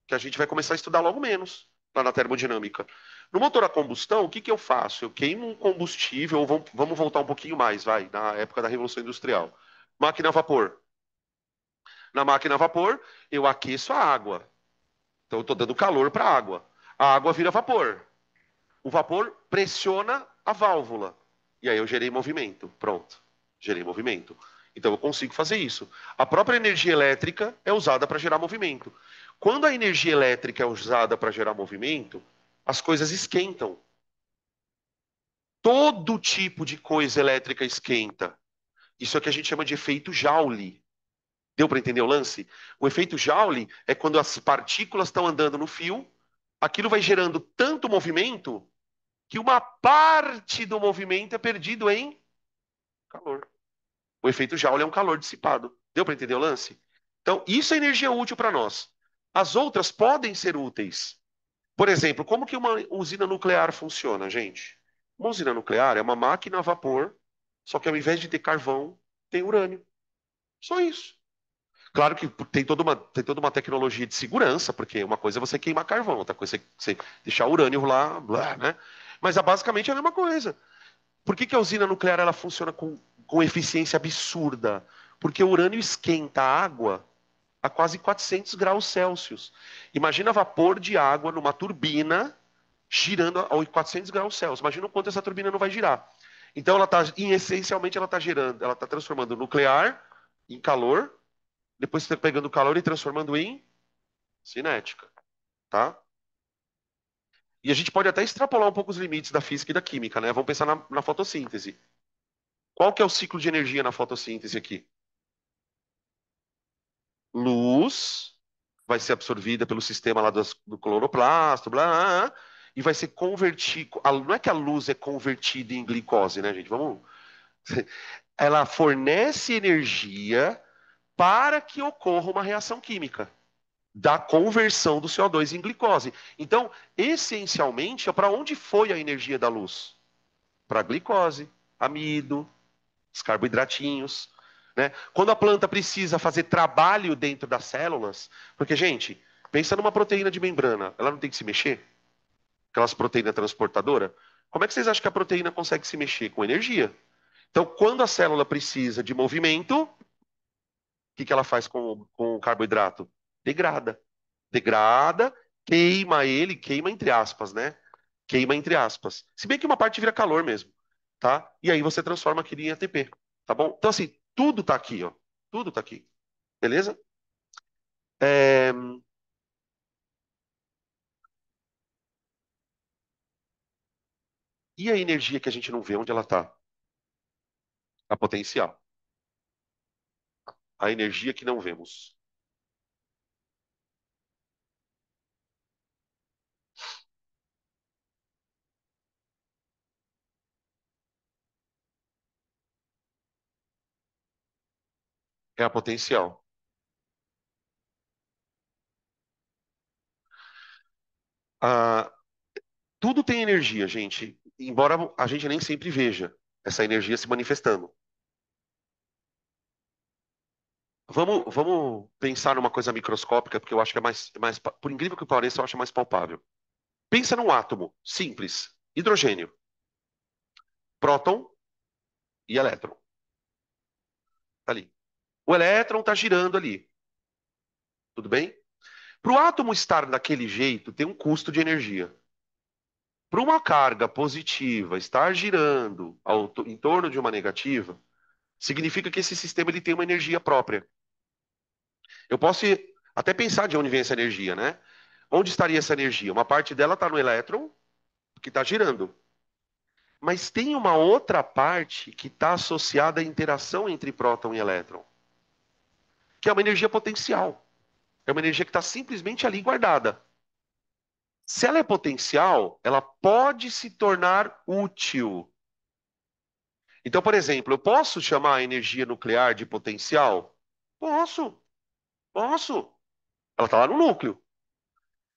que a gente vai começar a estudar logo menos, lá na termodinâmica. No motor a combustão, o que eu faço? Eu queimo um combustível, vamos voltar um pouquinho mais, vai, na época da Revolução Industrial. Máquina a vapor. Na máquina a vapor, eu aqueço a água. Então, eu estou dando calor para a água. A água vira vapor. O vapor pressiona a válvula. E aí eu gerei movimento. Pronto. Gerei movimento. Então eu consigo fazer isso. A própria energia elétrica é usada para gerar movimento. Quando a energia elétrica é usada para gerar movimento, as coisas esquentam. Todo tipo de coisa elétrica esquenta. Isso é o que a gente chama de efeito Joule. Deu para entender o lance? O efeito Joule é quando as partículas estão andando no fio, aquilo vai gerando tanto movimento que uma parte do movimento é perdido em calor. O efeito Joule é um calor dissipado. Deu para entender o lance? Então, isso é energia útil para nós. As outras podem ser úteis. Por exemplo, como que uma usina nuclear funciona, gente? Uma usina nuclear é uma máquina a vapor, só que ao invés de ter carvão, tem urânio. Só isso. Claro que tem toda uma tecnologia de segurança, porque uma coisa é você queimar carvão, outra coisa é você deixar urânio lá, blá, né? Mas basicamente é a mesma coisa. Por que a usina nuclear ela funciona com eficiência absurda? Porque o urânio esquenta a água a quase 400 graus Celsius. Imagina vapor de água numa turbina girando a 400 graus Celsius. Imagina o quanto essa turbina não vai girar. Então, essencialmente, ela está gerando, ela está transformando o nuclear em calor, depois está pegando o calor e transformando em cinética, tá? E a gente pode até extrapolar um pouco os limites da física e da química, né? Vamos pensar na fotossíntese. Qual que é o ciclo de energia na fotossíntese aqui? Luz vai ser absorvida pelo sistema lá do cloroplasto, blá, blá, blá, e vai ser convertido. Não é que a luz é convertida em glicose, né, gente? Vamos. Ela fornece energia para que ocorra uma reação química da conversão do CO2 em glicose. Então, essencialmente, é para onde foi a energia da luz? Para a glicose, amido, os carboidratinhos. Né? Quando a planta precisa fazer trabalho dentro das células, porque, gente, pensa numa proteína de membrana, ela não tem que se mexer? Aquelas proteínas transportadoras? Como é que vocês acham que a proteína consegue se mexer? Com energia. Então, quando a célula precisa de movimento, o que ela faz com o carboidrato? Degrada. Degrada, queima ele, queima entre aspas, né? Queima entre aspas. Se bem que uma parte vira calor mesmo, tá? E aí você transforma aquilo em ATP, tá bom? Então, assim, tudo tá aqui, ó. Tudo tá aqui, beleza? É, E a energia que a gente não vê, onde ela tá? A potencial. A energia que não vemos. É a potencial. Ah, tudo tem energia, gente. Embora a gente nem sempre veja essa energia se manifestando. Vamos pensar numa coisa microscópica, porque eu acho que por incrível que pareça, eu acho mais palpável. Pensa num átomo simples, hidrogênio, próton e elétron. Tá ali. O elétron está girando ali, tudo bem? Para o átomo estar daquele jeito, tem um custo de energia. Para uma carga positiva estar girando em torno de uma negativa, significa que esse sistema ele tem uma energia própria. Eu posso até pensar de onde vem essa energia, né? Onde estaria essa energia? Uma parte dela está no elétron, que está girando. Mas tem uma outra parte que está associada à interação entre próton e elétron, que é uma energia potencial. É uma energia que está simplesmente ali guardada. Se ela é potencial, ela pode se tornar útil. Então, por exemplo, eu posso chamar a energia nuclear de potencial? Posso, posso. Ela está lá no núcleo.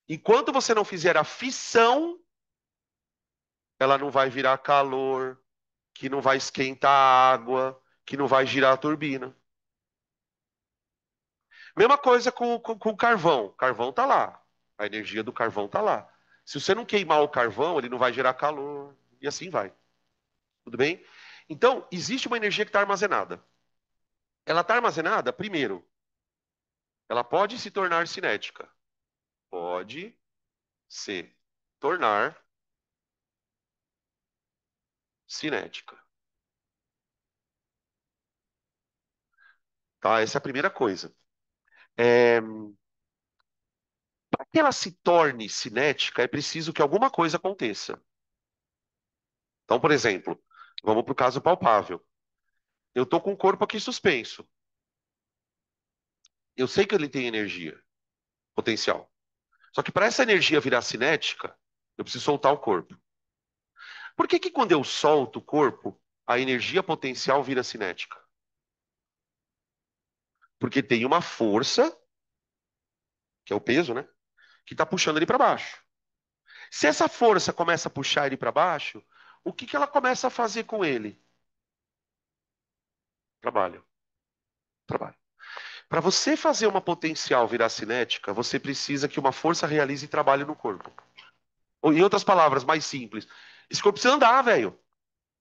Enquanto você não fizer a fissão, ela não vai virar calor, que não vai esquentar a água, que não vai girar a turbina. Mesma coisa com carvão. Carvão está lá. A energia do carvão está lá. Se você não queimar o carvão, ele não vai gerar calor. E assim vai. Tudo bem? Então, existe uma energia que está armazenada. Ela está armazenada, primeiro, ela pode se tornar cinética. Pode se tornar cinética. Tá? Essa é a primeira coisa. É, Para que ela se torne cinética, é preciso que alguma coisa aconteça. Então, por exemplo, vamos para o caso palpável. Eu estou com o corpo aqui suspenso. Eu sei que ele tem energia, potencial. Só que para essa energia virar cinética, eu preciso soltar o corpo. Por que que quando eu solto o corpo, a energia potencial vira cinética? Porque tem uma força, que é o peso, né? Que está puxando ele para baixo. Se essa força começa a puxar ele para baixo, o que que ela começa a fazer com ele? Trabalho, trabalho. Para você fazer uma potencial virar cinética, você precisa que uma força realize trabalho no corpo. Ou, em outras palavras, mais simples, esse corpo precisa andar, velho.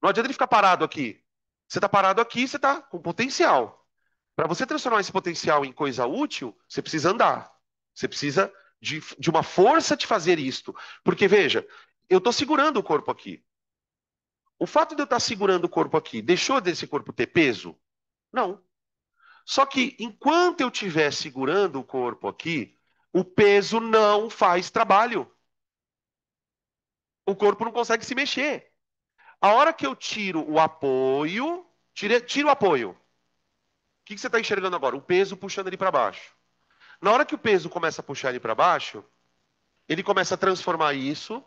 Não adianta ele ficar parado aqui. Você está parado aqui, você está com potencial. Para você transformar esse potencial em coisa útil, você precisa andar. Você precisa de uma força de fazer isto. Porque, veja, eu estou segurando o corpo aqui. O fato de eu estar segurando o corpo aqui, deixou desse corpo ter peso? Não. Só que enquanto eu estiver segurando o corpo aqui, o peso não faz trabalho. O corpo não consegue se mexer. A hora que eu tiro o apoio, tiro o apoio. O que você está enxergando agora? O peso puxando ele para baixo. Na hora que o peso começa a puxar ele para baixo, ele começa a transformar isso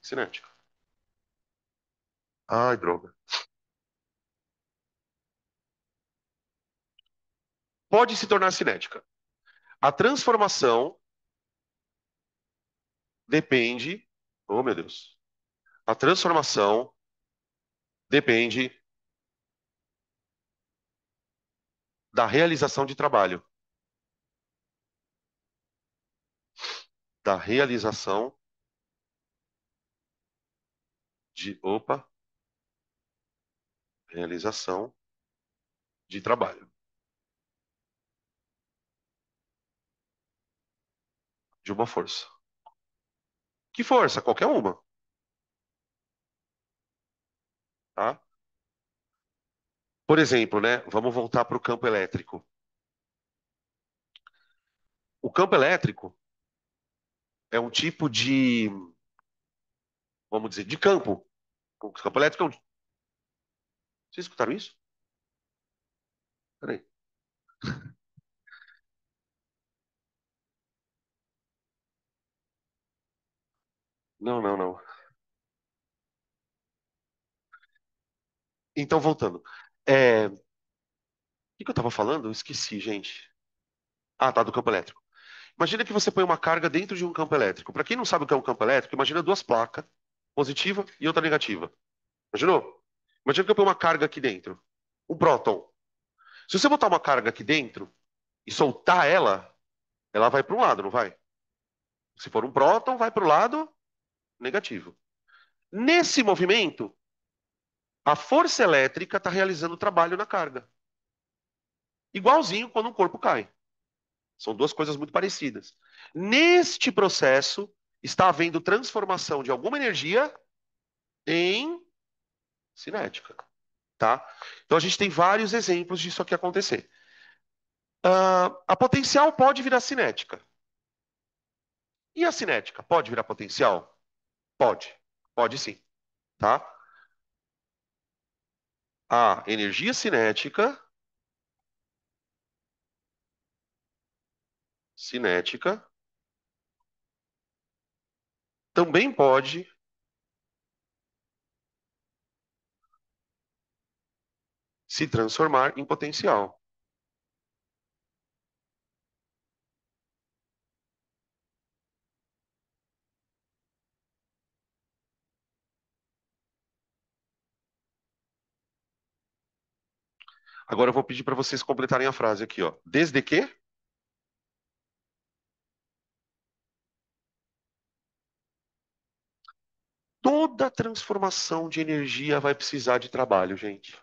Cinética. Ai, droga. Pode se tornar cinética. A transformação depende. Oh, meu Deus. A transformação depende da realização de trabalho. Da realização de. Opa, realização de trabalho. De uma força. Que força? Qualquer uma. Tá? Por exemplo, né? Vamos voltar para o campo elétrico. O campo elétrico é um tipo de, vamos dizer, de campo. O campo elétrico é um. Vocês escutaram isso? Peraí. Não, não, não. Então, voltando. O que eu estava falando? Eu esqueci, gente. Ah, tá, do campo elétrico. Imagina que você põe uma carga dentro de um campo elétrico. Para quem não sabe o que é um campo elétrico, imagina duas placas, positiva e outra negativa. Imaginou? Imagina que eu ponho uma carga aqui dentro. Um próton. Se você botar uma carga aqui dentro e soltar ela, ela vai para um lado, não vai? Se for um próton, vai para o lado negativo. Nesse movimento, a força elétrica está realizando o trabalho na carga. Igualzinho quando um corpo cai. São duas coisas muito parecidas. Neste processo, está havendo transformação de alguma energia em cinética, tá? Então a gente tem vários exemplos disso aqui acontecer. A potencial pode virar cinética. E a cinética pode virar potencial? Pode. Pode sim, tá? A energia cinética também pode se transformar em potencial. Agora eu vou pedir para vocês completarem a frase aqui, ó. Desde que toda transformação de energia vai precisar de trabalho, gente.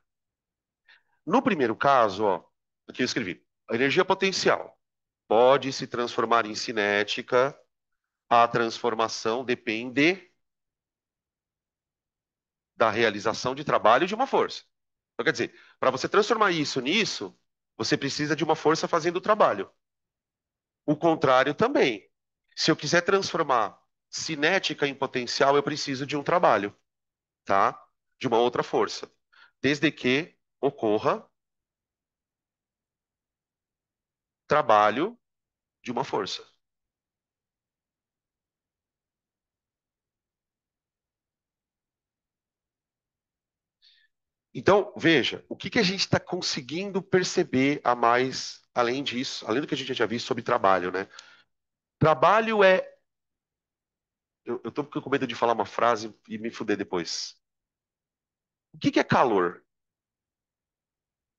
No primeiro caso, ó, aqui eu escrevi, a energia potencial pode se transformar em cinética, a transformação depende da realização de trabalho de uma força. Então, quer dizer, para você transformar isso nisso, você precisa de uma força fazendo o trabalho. O contrário também. Se eu quiser transformar cinética em potencial, eu preciso de um trabalho, tá? De uma outra força. Desde que ocorra trabalho de uma força. Então, veja, o que que a gente está conseguindo perceber a mais, além disso, além do que a gente já tinha visto sobre trabalho, né? Trabalho é. Eu tô com medo de falar uma frase e me fuder depois. O que que é calor?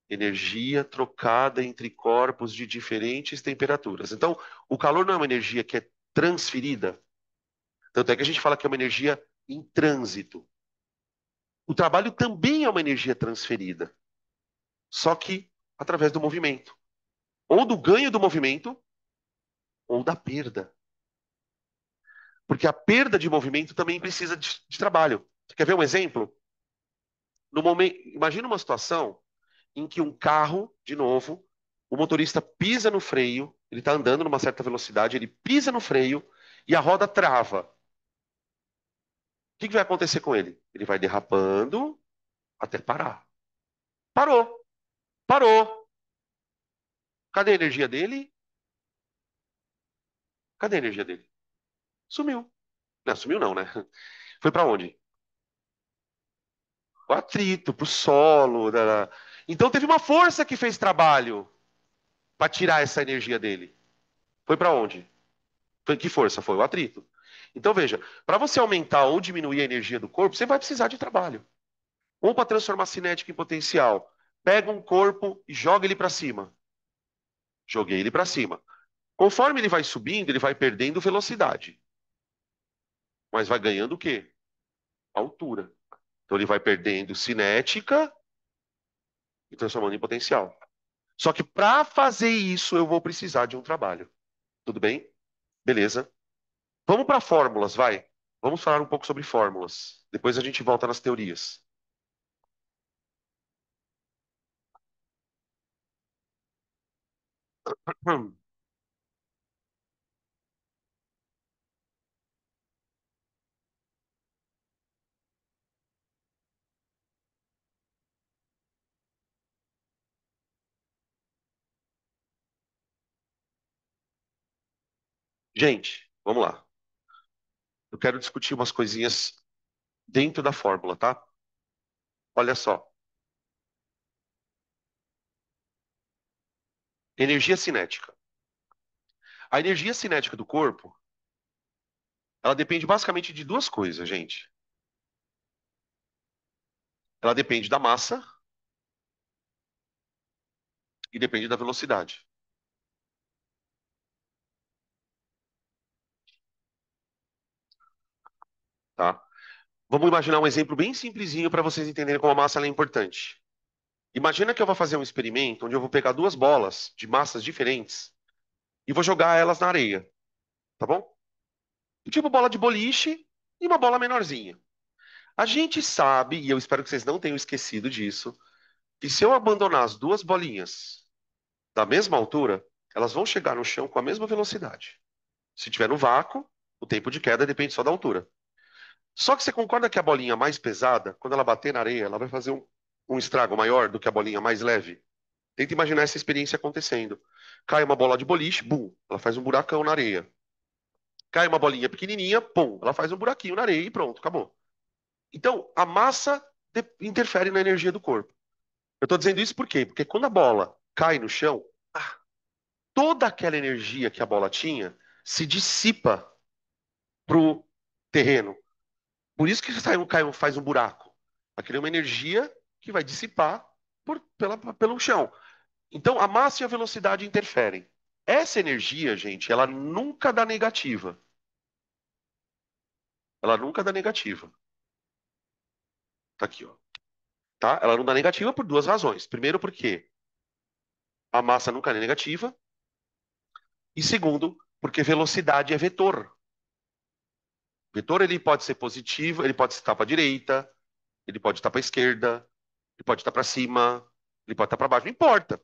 Energia trocada entre corpos de diferentes temperaturas. Então, o calor não é uma energia que é transferida. Tanto é que a gente fala que é uma energia em trânsito. O trabalho também é uma energia transferida, só que através do movimento. Ou do ganho do movimento, ou da perda. Porque a perda de movimento também precisa de trabalho. Você quer ver um exemplo? No momento, imagina uma situação em que um carro, de novo, o motorista pisa no freio, ele está andando numa certa velocidade, ele pisa no freio e a roda trava. O que que vai acontecer com ele? Ele vai derrapando até parar. Parou, parou. Cadê a energia dele? Cadê a energia dele? Sumiu. Não, sumiu não, né? Foi para onde? O atrito, pro solo. Então teve uma força que fez trabalho para tirar essa energia dele. Foi para onde? Foi que força? Foi o atrito. Então veja, para você aumentar ou diminuir a energia do corpo, você vai precisar de trabalho. Ou para transformar cinética em potencial. Pega um corpo e joga ele para cima. Joguei ele para cima. Conforme ele vai subindo, ele vai perdendo velocidade, mas vai ganhando o quê? Altura. Então ele vai perdendo cinética e transformando em potencial. Só que para fazer isso, eu vou precisar de um trabalho. Tudo bem? Beleza. Vamos para fórmulas, vai. Vamos falar um pouco sobre fórmulas. Depois a gente volta nas teorias. Gente, vamos lá. Eu quero discutir umas coisinhas dentro da fórmula, tá? Olha só. Energia cinética. A energia cinética do corpo, ela depende basicamente de duas coisas, gente. Ela depende da massa e depende da velocidade, tá? Vamos imaginar um exemplo bem simplesinho para vocês entenderem como a massa ela é importante. Imagina que eu vou fazer um experimento onde eu vou pegar duas bolas de massas diferentes e vou jogar elas na areia, tá bom? Tipo bola de boliche e uma bola menorzinha. A gente sabe, e eu espero que vocês não tenham esquecido disso, que se eu abandonar as duas bolinhas da mesma altura, elas vão chegar no chão com a mesma velocidade. Se tiver no vácuo, o tempo de queda depende só da altura. Só que você concorda que a bolinha mais pesada, quando ela bater na areia, ela vai fazer um estrago maior do que a bolinha mais leve? Tenta imaginar essa experiência acontecendo. Cai uma bola de boliche, bum, ela faz um buracão na areia. Cai uma bolinha pequenininha, pum, ela faz um buraquinho na areia e pronto, acabou. Então, a massa interfere na energia do corpo. Eu estou dizendo isso por quê? Porque quando a bola cai no chão, toda aquela energia que a bola tinha se dissipa pro terreno. Por isso que faz um buraco. Aquilo é uma energia que vai dissipar pelo chão. Então, a massa e a velocidade interferem. Essa energia, gente, ela nunca dá negativa. Ela nunca dá negativa. Tá aqui, ó. Tá? Ela não dá negativa por duas razões. Primeiro, porque a massa nunca é negativa. E segundo, porque velocidade é vetor. Vetor ele pode ser positivo, ele pode estar para a direita, ele pode estar para a esquerda, ele pode estar para cima, ele pode estar para baixo, não importa.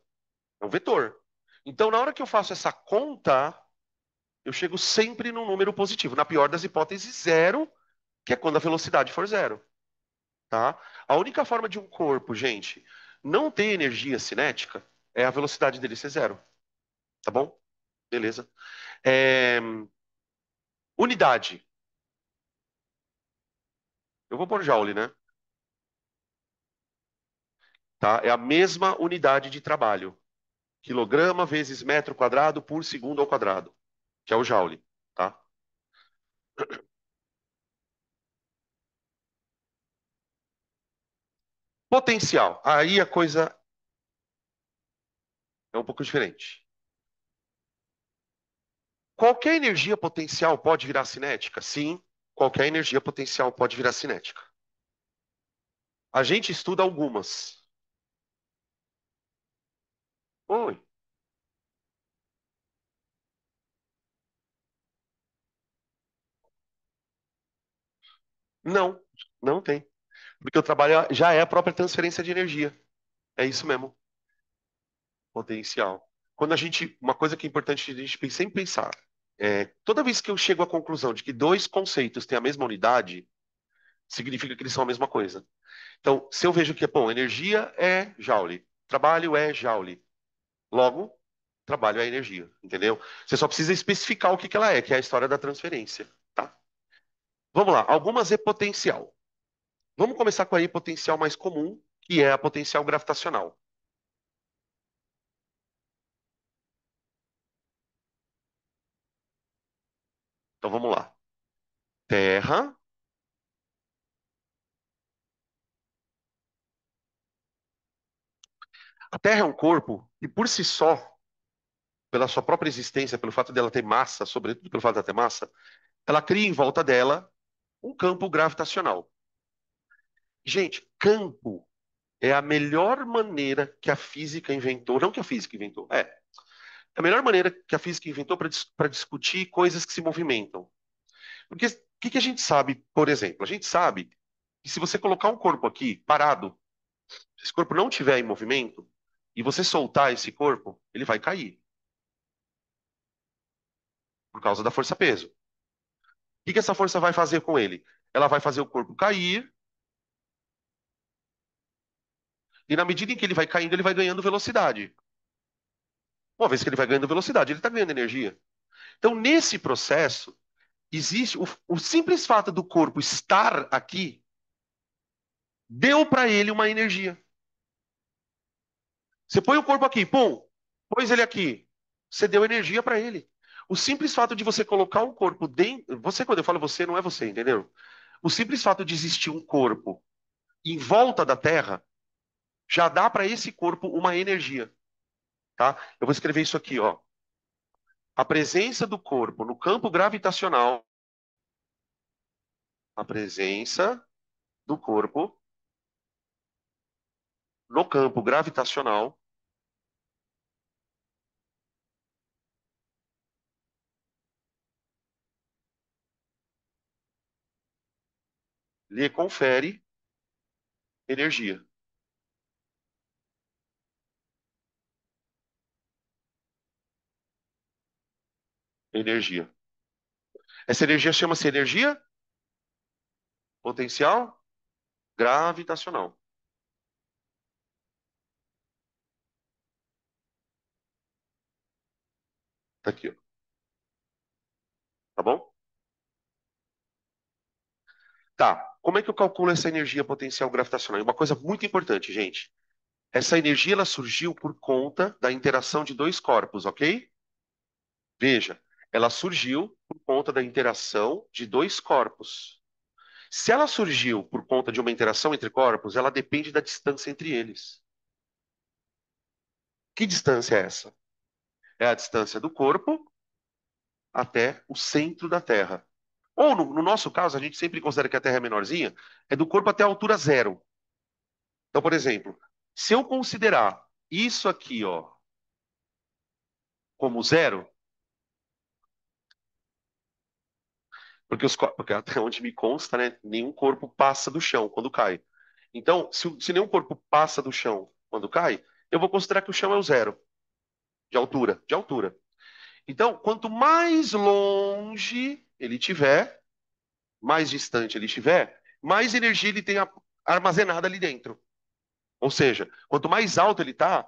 É um vetor. Então, na hora que eu faço essa conta, eu chego sempre num número positivo. Na pior das hipóteses, zero, que é quando a velocidade for zero. Tá? A única forma de um corpo, gente, não ter energia cinética é a velocidade dele ser zero. Tá bom? Beleza. É, unidade. Eu vou pôr joule, né? Tá? É a mesma unidade de trabalho. Quilograma vezes metro quadrado por segundo ao quadrado, que é o joule. Tá? Potencial. Aí a coisa é um pouco diferente. Qualquer energia potencial pode virar cinética? Sim, qualquer energia potencial pode virar cinética. A gente estuda algumas. Oi. Não, não tem. Porque o trabalho já é a própria transferência de energia. É isso mesmo, potencial. Quando a gente, uma coisa que é importante a gente sempre pensar, toda vez que eu chego à conclusão de que dois conceitos têm a mesma unidade, significa que eles são a mesma coisa. Então, se eu vejo que, bom, energia é joule, trabalho é joule, logo, trabalho é energia, entendeu? Você só precisa especificar o que que ela é, que é a história da transferência, tá? Vamos lá, algumas é potencial. Vamos começar com a hipotencial mais comum, que é a potencial gravitacional. Então vamos lá. Terra. A Terra é um corpo que, por si só, pela sua própria existência, pelo fato dela ter massa, sobretudo pelo fato dela ter massa, ela cria em volta dela um campo gravitacional. Gente, campo é a melhor maneira que a física inventou, não que a física inventou, é a melhor maneira que a física inventou para discutir coisas que se movimentam. Porque o que a gente sabe, por exemplo? A gente sabe que se você colocar um corpo aqui parado, se esse corpo não tiver em movimento, e você soltar esse corpo, ele vai cair, por causa da força-peso. Que essa força vai fazer com ele? Ela vai fazer o corpo cair, e na medida em que ele vai caindo, ele vai ganhando velocidade. Uma vez que ele vai ganhando velocidade, ele está ganhando energia. Então, nesse processo, existe o simples fato do corpo estar aqui, deu para ele uma energia. Você põe o corpo aqui, pum, pôs ele aqui, você deu energia para ele. O simples fato de você colocar um corpo dentro. Você, quando eu falo você, não é você, entendeu? O simples fato de existir um corpo em volta da Terra já dá para esse corpo uma energia, tá? Eu vou escrever isso aqui, ó. A presença do corpo no campo gravitacional, a presença do corpo no campo gravitacional lhe confere energia. Energia. Essa energia chama-se energia potencial gravitacional. Tá aqui, ó. Tá bom? Tá. Como é que eu calculo essa energia potencial gravitacional? É uma coisa muito importante, gente. Essa energia ela surgiu por conta da interação de dois corpos, ok? Veja, ela surgiu por conta da interação de dois corpos. Se ela surgiu por conta de uma interação entre corpos, ela depende da distância entre eles. Que distância é essa? É a distância do corpo até o centro da Terra. Ou, no nosso caso, a gente sempre considera que a Terra é menorzinha, é do corpo até a altura zero. Então, por exemplo, se eu considerar isso aqui, ó, como zero, porque até onde me consta, né, nenhum corpo passa do chão quando cai. Então, se nenhum corpo passa do chão quando cai, eu vou considerar que o chão é o zero de altura, de altura. Então, quanto mais longe ele tiver, mais distante ele estiver, mais energia ele tem armazenada ali dentro. Ou seja, quanto mais alto ele está,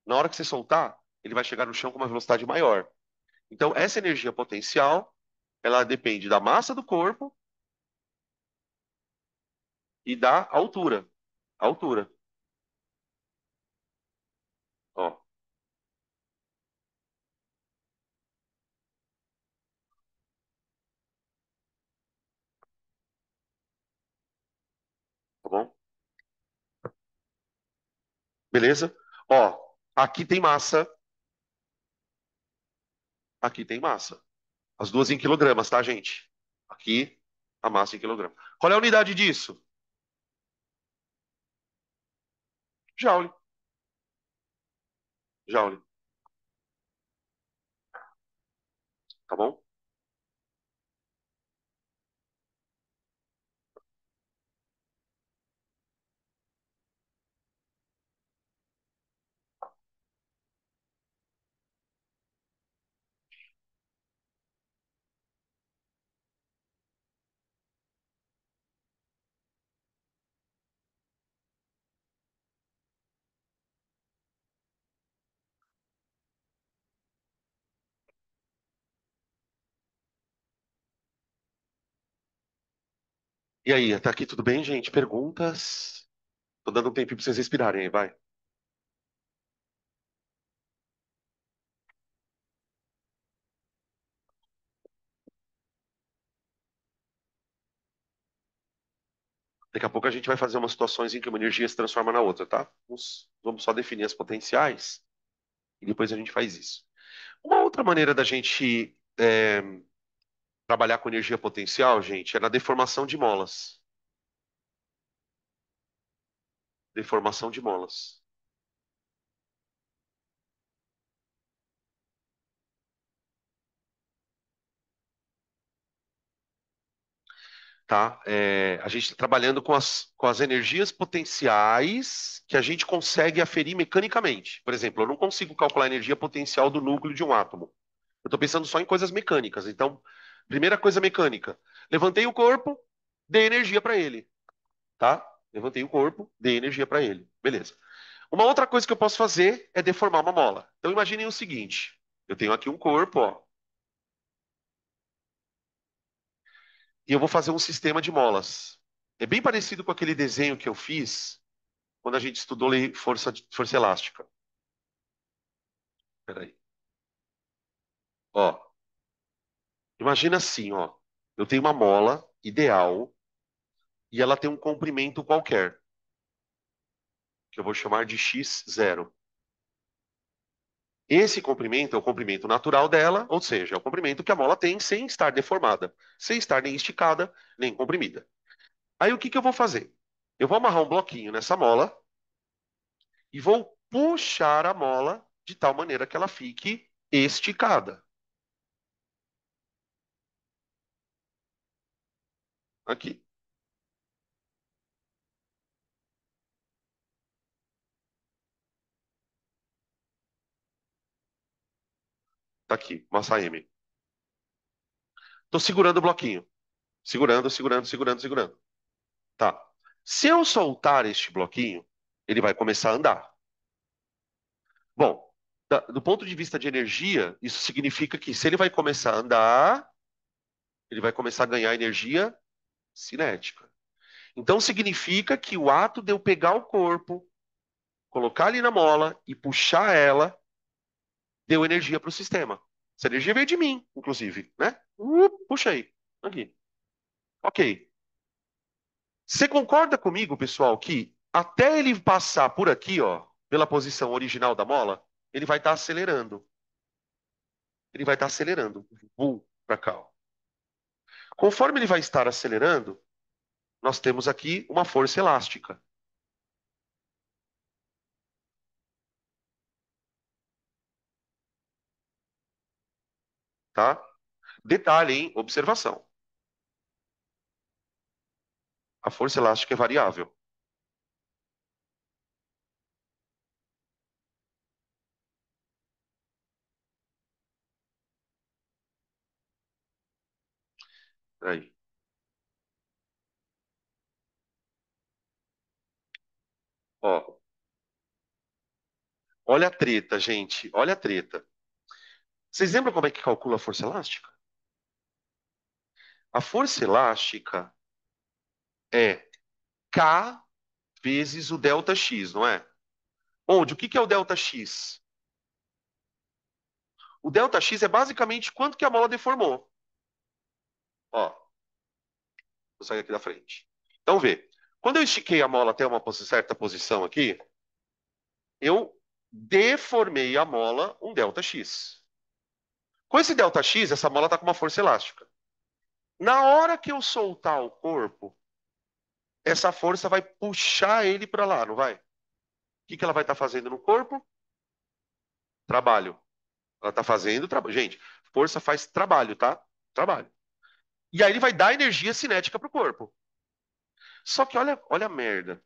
na hora que você soltar, ele vai chegar no chão com uma velocidade maior. Então, essa energia potencial, ela depende da massa do corpo e da altura. Altura. Ó, tá bom? Beleza? Ó, aqui tem massa, aqui tem massa. As duas em quilogramas, tá, gente? Aqui, a massa em quilograma. Qual é a unidade disso? Joule. Joule, tá bom? E aí, até aqui tudo bem, gente? Perguntas? Tô dando um tempinho pra vocês respirarem aí, vai. Daqui a pouco a gente vai fazer umas situações em que uma energia se transforma na outra, tá? Vamos só definir as potenciais e depois a gente faz isso. Uma outra maneira da gente trabalhar com energia potencial, gente, é na deformação de molas. Deformação de molas, tá? A gente está trabalhando com as energias potenciais que a gente consegue aferir mecanicamente. Por exemplo, eu não consigo calcular a energia potencial do núcleo de um átomo. Eu estou pensando só em coisas mecânicas. Então, primeira coisa mecânica: levantei o corpo, dei energia para ele, tá? Levantei o corpo, dei energia para ele. Beleza. Uma outra coisa que eu posso fazer é deformar uma mola. Então, imaginem o seguinte: eu tenho aqui um corpo, ó, e eu vou fazer um sistema de molas. É bem parecido com aquele desenho que eu fiz quando a gente estudou força elástica. Peraí. Ó, imagina assim, ó. Eu tenho uma mola ideal e ela tem um comprimento qualquer, que eu vou chamar de x0. Esse comprimento é o comprimento natural dela, ou seja, é o comprimento que a mola tem sem estar deformada, sem estar nem esticada, nem comprimida. Aí o que que eu vou fazer? Eu vou amarrar um bloquinho nessa mola e vou puxar a mola de tal maneira que ela fique esticada. Aqui, tá aqui, massa M. Estou segurando o bloquinho. Segurando, segurando, segurando, segurando. Tá. Se eu soltar este bloquinho, ele vai começar a andar. Bom, do ponto de vista de energia, isso significa que se ele vai começar a andar, ele vai começar a ganhar energia cinética. Então significa que o ato de eu pegar o corpo, colocar ali na mola e puxar ela, deu energia para o sistema. Essa energia veio de mim, inclusive, né? Puxa aí. Aqui. Ok. Você concorda comigo, pessoal, que até ele passar por aqui, ó, pela posição original da mola, ele vai estar acelerando. Ele vai estar acelerando. Para cá, ó. Conforme ele vai estar acelerando, nós temos aqui uma força elástica, tá? Detalhe, hein? Observação. A força elástica é variável. Aí. Ó, olha a treta, gente. Olha a treta. Vocês lembram como é que calcula a força elástica? A força elástica é K vezes o delta X, não é? Onde? O que que é o delta X? O delta X é basicamente quanto que a mola deformou. Ó, vou sair aqui da frente. Então, vê. Quando eu estiquei a mola até uma certa posição aqui, eu deformei a mola um delta X. Com esse delta X, essa mola está com uma força elástica. Na hora que eu soltar o corpo, essa força vai puxar ele para lá, não vai? O que que ela vai estar fazendo no corpo? Trabalho. Ela está fazendo trabalho. Gente, força faz trabalho, tá? Trabalho. E aí ele vai dar energia cinética para o corpo. Só que olha a merda.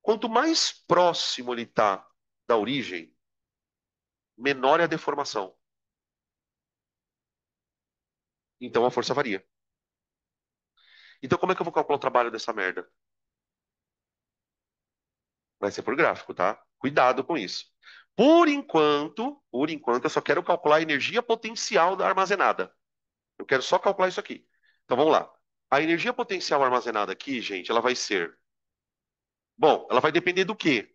Quanto mais próximo ele está da origem, menor é a deformação. Então a força varia. Então como é que eu vou calcular o trabalho dessa merda? Vai ser por gráfico, tá? Cuidado com isso. Por enquanto, eu só quero calcular a energia potencial da armazenada. Eu quero só calcular isso aqui. Então vamos lá. A energia potencial armazenada aqui, gente, ela vai ser. Bom, ela vai depender do quê?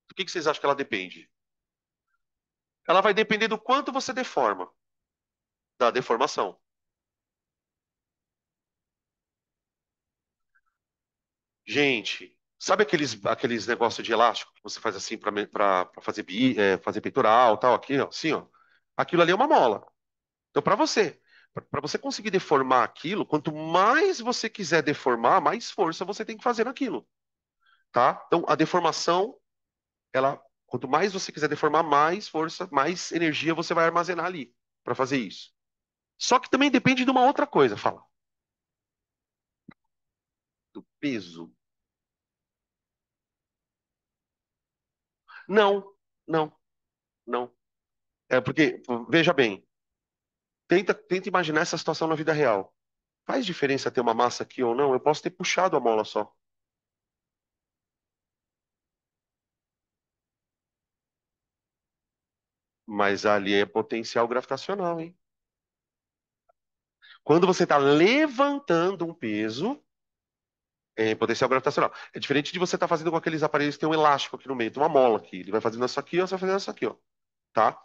Do que vocês acham que ela depende? Ela vai depender do quanto você deforma, da deformação. Gente, sabe aqueles negócios de elástico que você faz assim para fazer, fazer peitoral, tal, aqui, ó, assim, ó. Aquilo ali é uma mola. Então, para você conseguir deformar aquilo, quanto mais você quiser deformar, mais força você tem que fazer naquilo, tá? Então, a deformação, ela, quanto mais você quiser deformar, mais força, mais energia você vai armazenar ali para fazer isso. Só que também depende de uma outra coisa, fala, do peso. Não, não, não. É porque, veja bem, tenta imaginar essa situação na vida real. Faz diferença ter uma massa aqui ou não? Eu posso ter puxado a mola só, mas ali é potencial gravitacional, hein? Quando você está levantando um peso, é potencial gravitacional. É diferente de você estar fazendo com aqueles aparelhos que tem um elástico aqui no meio, tem uma mola aqui. Ele vai fazendo isso aqui, ó, você vai fazendo isso aqui, ó, tá?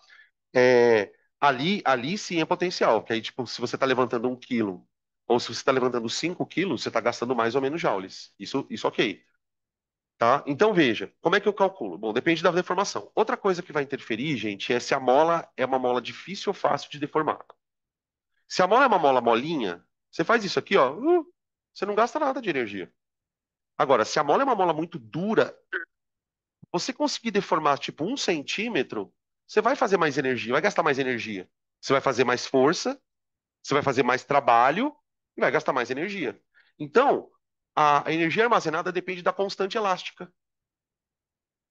Ali sim é potencial, que aí, tipo, se você está levantando 1 quilo, ou se você está levantando 5 quilos, você está gastando mais ou menos joules. Isso ok, tá? Então, veja, como é que eu calculo? Bom, depende da deformação. Outra coisa que vai interferir, gente, é se a mola é uma mola difícil ou fácil de deformar. Se a mola é uma mola molinha, você faz isso aqui, ó, você não gasta nada de energia. Agora, se a mola é uma mola muito dura, você conseguir deformar tipo 1 centímetro, você vai fazer mais energia, vai gastar mais energia. Você vai fazer mais força, você vai fazer mais trabalho e vai gastar mais energia. Então, a energia armazenada depende da constante elástica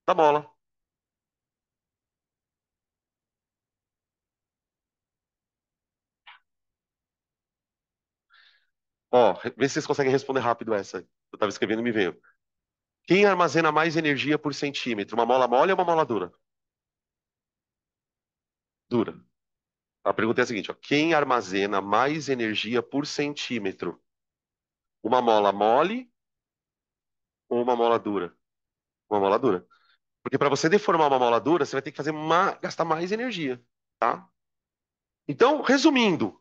da mola. Ó, vê se vocês conseguem responder rápido essa. Eu estava escrevendo e me veio. Quem armazena mais energia por centímetro? Uma mola mole ou uma mola dura? Dura. A pergunta é a seguinte, ó. Quem armazena mais energia por centímetro? Uma mola mole ou uma mola dura? Uma mola dura. Porque para você deformar uma mola dura, você vai ter que gastar mais energia, tá? Então, resumindo,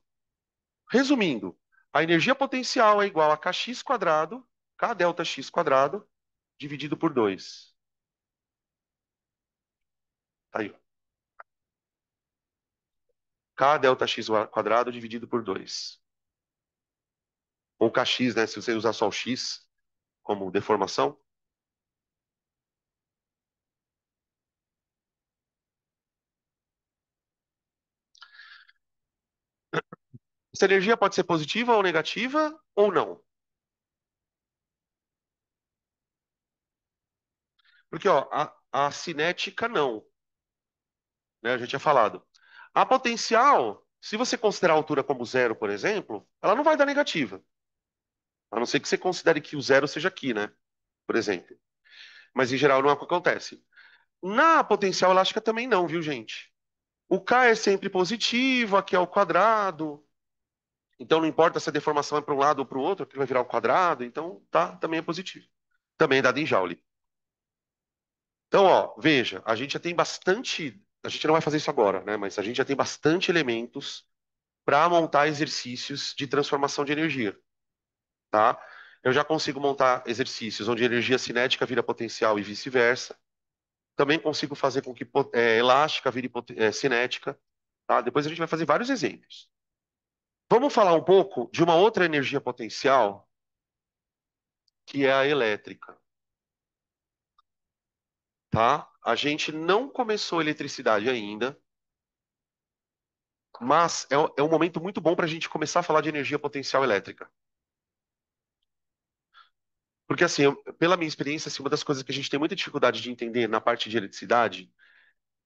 a energia potencial é igual a kx quadrado, k delta x quadrado, dividido por 2. Tá aí, ó. K delta x quadrado dividido por 2. Ou kx, né? Se você usar só o x como deformação. Essa energia pode ser positiva ou negativa ou não. Porque, ó, a cinética não, né? A gente tinha falado. A potencial, se você considerar a altura como zero, por exemplo, ela não vai dar negativa. A não ser que você considere que o zero seja aqui, né? Por exemplo. Mas em geral não é o que acontece. Na potencial elástica também não, viu, gente? O K é sempre positivo, aqui é o quadrado. Então não importa se a deformação é para um lado ou para o outro, aqui vai virar o quadrado. Então tá, também é positivo. Também é dado em Joule. Então, ó, veja, a gente já tem bastante. A gente não vai fazer isso agora, né? Mas a gente já tem bastante elementos para montar exercícios de transformação de energia, tá? Eu já consigo montar exercícios onde a energia cinética vira potencial e vice-versa. Também consigo fazer com que elástica vire cinética, tá? Depois a gente vai fazer vários exemplos. Vamos falar um pouco de uma outra energia potencial, que é a elétrica, tá? A gente não começou a eletricidade ainda, mas é um momento muito bom para a gente começar a falar de energia potencial elétrica. Porque, assim, pela minha experiência, assim, uma das coisas que a gente tem muita dificuldade de entender na parte de eletricidade,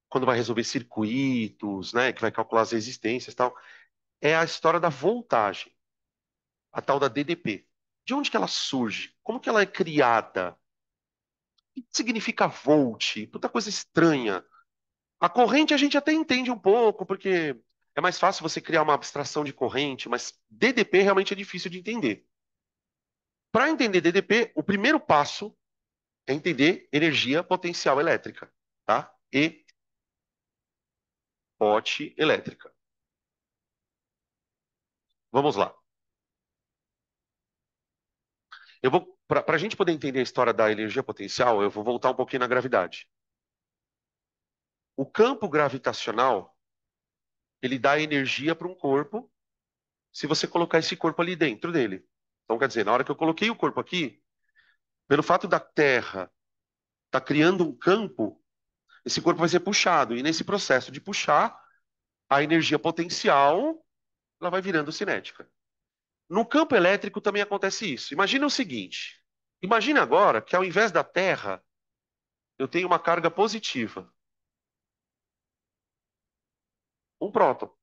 quando vai resolver circuitos, né, que vai calcular as resistências e tal, é a história da voltagem, a tal da DDP. De onde que ela surge? Como que ela é criada? O que significa volt? Puta coisa estranha. A corrente a gente até entende um pouco, porque É mais fácil você criar uma abstração de corrente, mas DDP realmente é difícil de entender. Para entender DDP, o primeiro passo é entender energia potencial elétrica, tá? E pote elétrica. Vamos lá. Eu vou, para a gente poder entender a história da energia potencial, eu vou voltar um pouquinho na gravidade. O campo gravitacional, ele dá energia para um corpo se você colocar esse corpo ali dentro dele. Então, quer dizer, na hora que eu coloquei o corpo aqui, pelo fato da Terra estar criando um campo, esse corpo vai ser puxado. E nesse processo de puxar, a energia potencial ela vai virando cinética. No campo elétrico também acontece isso. Imagina o seguinte: imagina agora que ao invés da Terra, eu tenho uma carga positiva, um próton.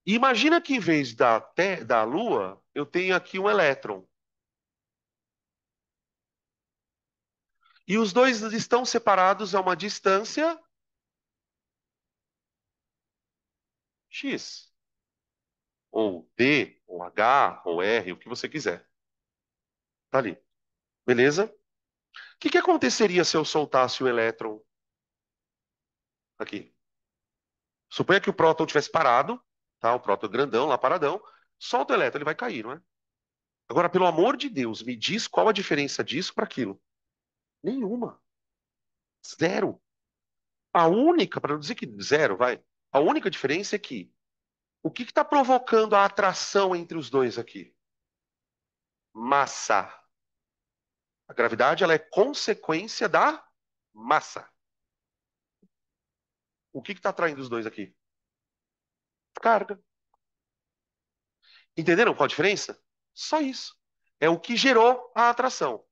E imagina que em vez da Lua, eu tenho aqui um elétron. E os dois estão separados a uma distância x, ou d, ou h, ou r, o que você quiser. Tá ali. Beleza? O que aconteceria se eu soltasse o elétron aqui? Suponha que o próton tivesse parado, tá? O próton é grandão, lá paradão. Solta o elétron, ele vai cair, não é? Agora, pelo amor de Deus, me diz qual a diferença disso para aquilo. Nenhuma. Zero. A única, para não dizer que zero, vai. A única diferença é que o que está provocando a atração entre os dois aqui? Massa. A gravidade ela é consequência da massa. O que está atraindo os dois aqui? Carga. Entenderam qual a diferença? Só isso. É o que gerou a atração.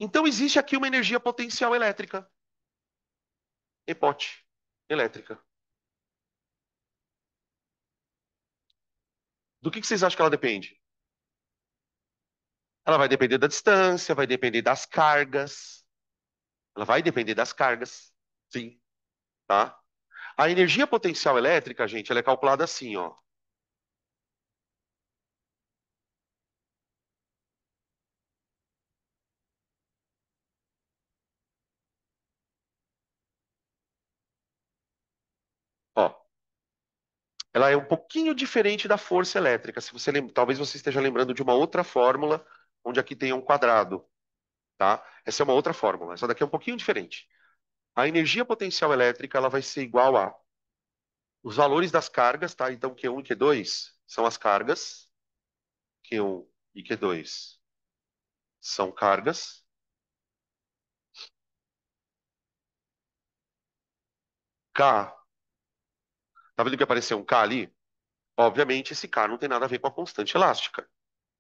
Então existe aqui uma energia potencial elétrica. EPOT. Elétrica. Do que vocês acham que ela depende? Ela vai depender da distância, vai depender das cargas. Ela vai depender das cargas. Sim, tá? A energia potencial elétrica, gente, ela é calculada assim, ó. Ó, ela é um pouquinho diferente da força elétrica. Se você talvez você esteja lembrando de uma outra fórmula, onde aqui tem um quadrado, tá? Essa é uma outra fórmula. Essa daqui é um pouquinho diferente. A energia potencial elétrica ela vai ser igual a os valores das cargas, tá? Então Q1 e Q2 são as cargas, Q1 e Q2 são cargas. K, tá vendo que apareceu um K ali? Obviamente esse K não tem nada a ver com a constante elástica.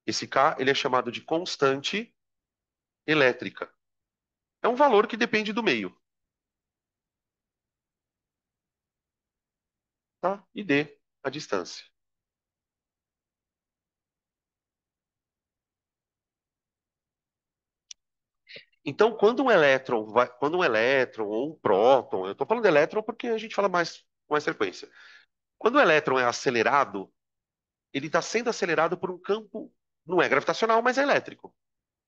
Esse K ele é chamado de constante elétrica. É um valor que depende do meio, tá? E D, a distância. Então, quando um elétron ou um próton, eu estou falando de elétron porque a gente fala mais com mais frequência. Quando o elétron é acelerado, ele está sendo acelerado por um campo, não é gravitacional, mas é elétrico.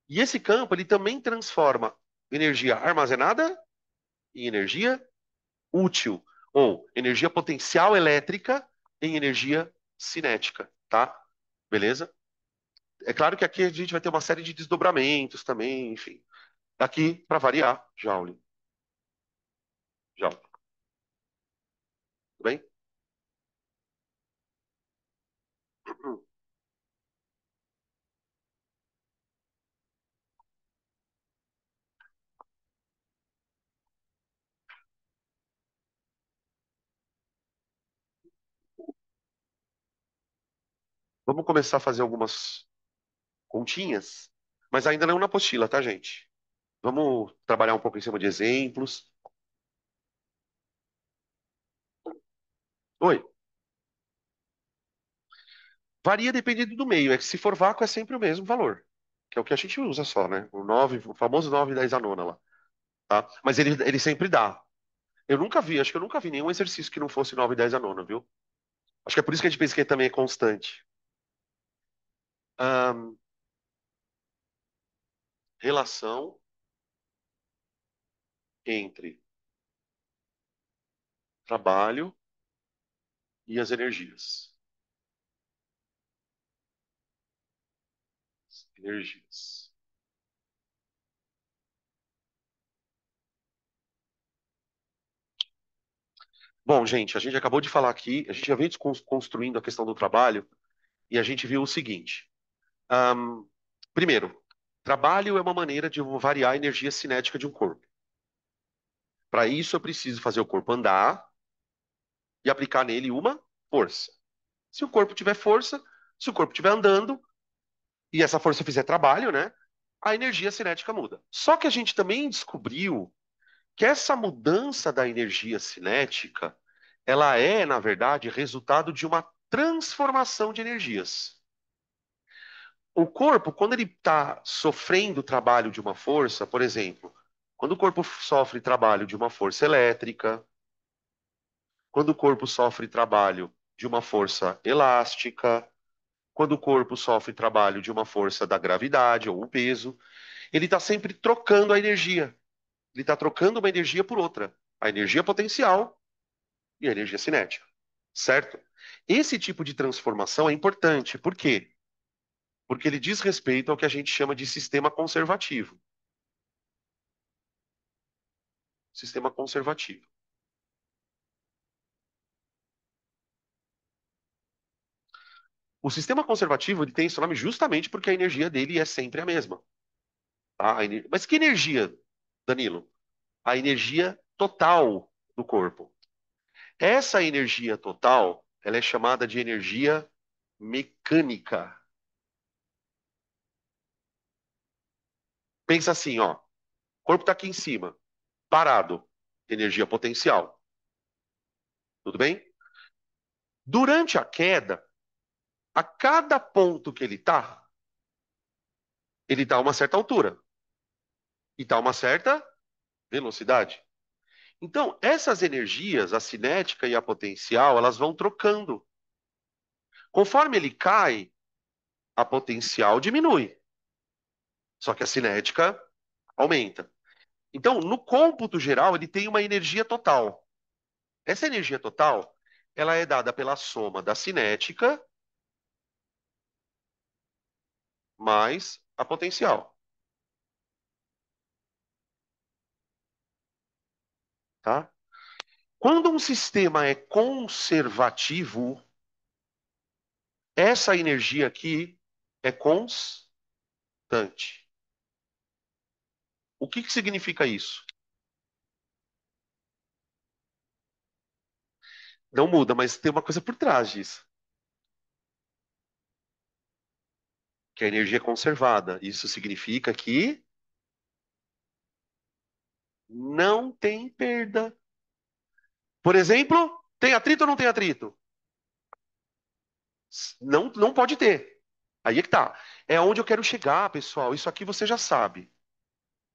E esse campo, ele também transforma energia armazenada em energia útil, ou energia potencial elétrica em energia cinética, tá? Beleza? É claro que aqui a gente vai ter uma série de desdobramentos também, enfim. Aqui, para variar, Joule. Joule. Tudo bem? Vamos começar a fazer algumas continhas, mas ainda não na apostila, tá, gente? Vamos trabalhar um pouco em cima de exemplos. Oi. Varia dependendo do meio. É que se for vácuo é sempre o mesmo valor, que é o que a gente usa só, né? O 9, o famoso 9 10 a nona lá, tá? Mas ele sempre dá. Eu nunca vi, acho que eu nunca vi nenhum exercício que não fosse 9 10 a nona, viu? Acho que é por isso que a gente pensa que ele também é constante. Ahn, relação entre trabalho e as energias. Energias. Bom, gente, a gente acabou de falar aqui, a gente já veio construindo a questão do trabalho e a gente viu o seguinte. Ahn, primeiro, trabalho é uma maneira de eu variar a energia cinética de um corpo. Para isso, eu preciso fazer o corpo andar e aplicar nele uma força. Se o corpo tiver força, se o corpo estiver andando e essa força fizer trabalho, né? A energia cinética muda. Só que a gente também descobriu que essa mudança da energia cinética, ela é, na verdade, resultado de uma transformação de energias. O corpo, quando ele está sofrendo o trabalho de uma força, por exemplo, quando o corpo sofre trabalho de uma força elétrica, quando o corpo sofre trabalho de uma força elástica, quando o corpo sofre trabalho de uma força da gravidade ou o peso, ele está sempre trocando a energia. Ele está trocando uma energia por outra. A energia potencial e a energia cinética. Certo? Esse tipo de transformação é importante. Por quê? Porque ele diz respeito ao que a gente chama de sistema conservativo. Sistema conservativo. O sistema conservativo ele tem esse nome justamente porque a energia dele é sempre a mesma. Tá? Mas que energia, Danilo? A energia total do corpo. Essa energia total, ela é chamada de energia mecânica. Pensa assim, ó, o corpo está aqui em cima, parado, energia potencial, tudo bem? Durante a queda, a cada ponto que ele está a uma certa altura e está a uma certa velocidade. Então, essas energias, a cinética e a potencial, elas vão trocando. Conforme ele cai, a potencial diminui, só que a cinética aumenta. Então, no cômputo geral, ele tem uma energia total. Essa energia total, ela é dada pela soma da cinética mais a potencial, tá? Quando um sistema é conservativo, essa energia aqui é constante. O que que significa isso? Não muda, mas tem uma coisa por trás disso, que é a energia é conservada. Isso significa que não tem perda. Por exemplo, tem atrito ou não tem atrito? Não, não pode ter. Aí é que tá. É onde eu quero chegar, pessoal. Isso aqui você já sabe.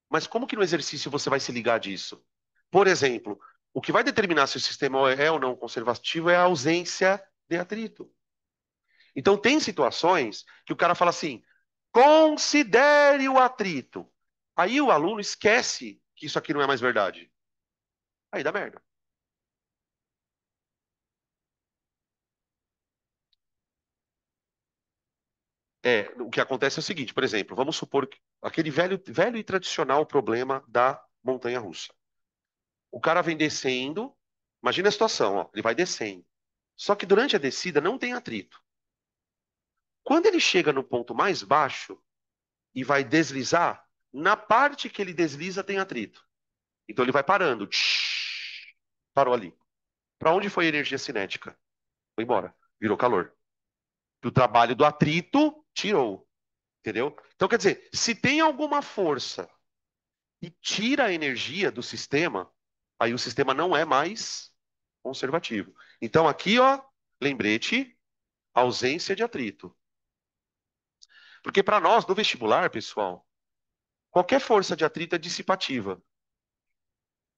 Mas como que no exercício você vai se ligar disso? Por exemplo, o que vai determinar se o sistema é ou não conservativo é a ausência de atrito. Então, tem situações que o cara fala assim: considere o atrito. Aí o aluno esquece que isso aqui não é mais verdade. Aí dá merda. É, o que acontece é o seguinte, por exemplo, vamos supor que aquele velho, velho e tradicional problema da montanha-russa. O cara vem descendo, imagina a situação, ó, ele vai descendo. Só que durante a descida não tem atrito. Quando ele chega no ponto mais baixo e vai deslizar, na parte que ele desliza tem atrito. Então ele vai parando. Tsh, parou ali. Para onde foi a energia cinética? Foi embora. Virou calor. O trabalho do atrito tirou. Entendeu? Então, quer dizer, se tem alguma força e tira a energia do sistema, aí o sistema não é mais conservativo. Então, aqui, ó, lembrete, ausência de atrito. Porque para nós, no vestibular, pessoal, qualquer força de atrito é dissipativa.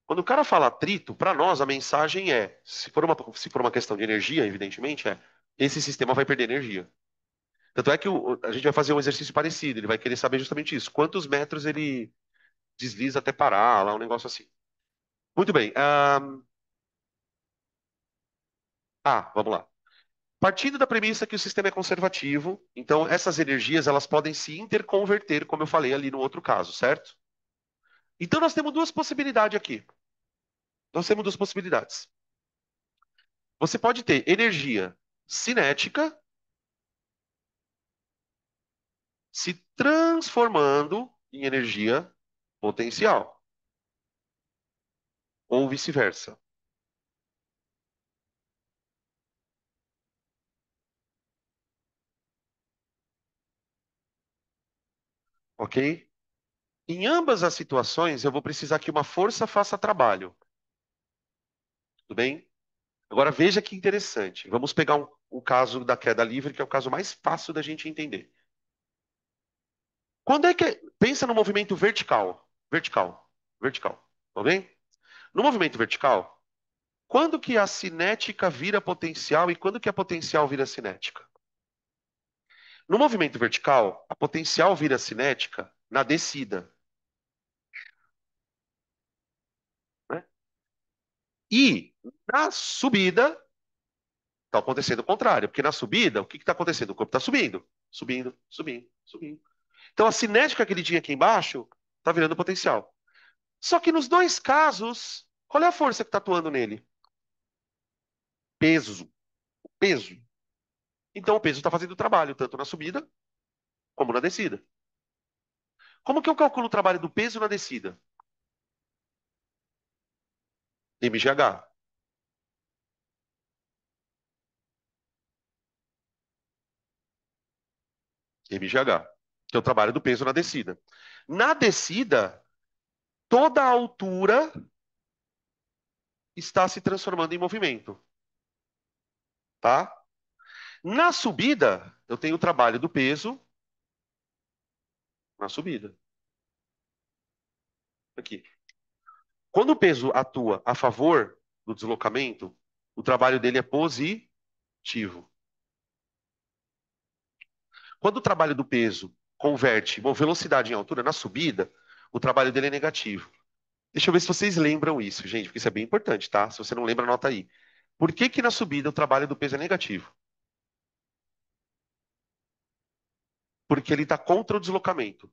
Quando o cara fala atrito, para nós a mensagem é, se for uma questão de energia, evidentemente, esse sistema vai perder energia. Tanto é que a gente vai fazer um exercício parecido, ele vai querer saber justamente isso. Quantos metros ele desliza até parar, lá um negócio assim. Muito bem. Vamos lá. Partindo da premissa que o sistema é conservativo, então essas energias elas podem se interconverter, como eu falei ali no outro caso, certo? Então nós temos duas possibilidades aqui. Nós temos duas possibilidades. Você pode ter energia cinética se transformando em energia potencial, ou vice-versa, ok? Em ambas as situações, eu vou precisar que uma força faça trabalho, tudo bem? Agora veja que interessante. Vamos pegar o caso da queda livre, que é o caso mais fácil da gente entender. Quando é que. Pensa no movimento vertical. Vertical. Vertical. Tudo bem? No movimento vertical, quando que a cinética vira potencial e quando que a potencial vira cinética? No movimento vertical, a potencial vira cinética na descida, né? E na subida, está acontecendo o contrário, porque na subida, o que está acontecendo? O corpo está subindo, subindo, subindo, subindo. Então a cinética que ele tinha aqui embaixo está virando potencial. Só que nos dois casos, qual é a força que está atuando nele? Peso, peso. Então o peso está fazendo o trabalho, tanto na subida como na descida. Como que eu calculo o trabalho do peso na descida? mgh. mgh, que é o trabalho do peso na descida. Na descida, toda a altura está se transformando em movimento, tá? Na subida, eu tenho o trabalho do peso na subida. Aqui. Quando o peso atua a favor do deslocamento, o trabalho dele é positivo. Quando o trabalho do peso converte velocidade em altura na subida, o trabalho dele é negativo. Deixa eu ver se vocês lembram isso, gente, porque isso é bem importante, tá? Se você não lembra, anota aí. Por que que na subida o trabalho do peso é negativo? Porque ele está contra o deslocamento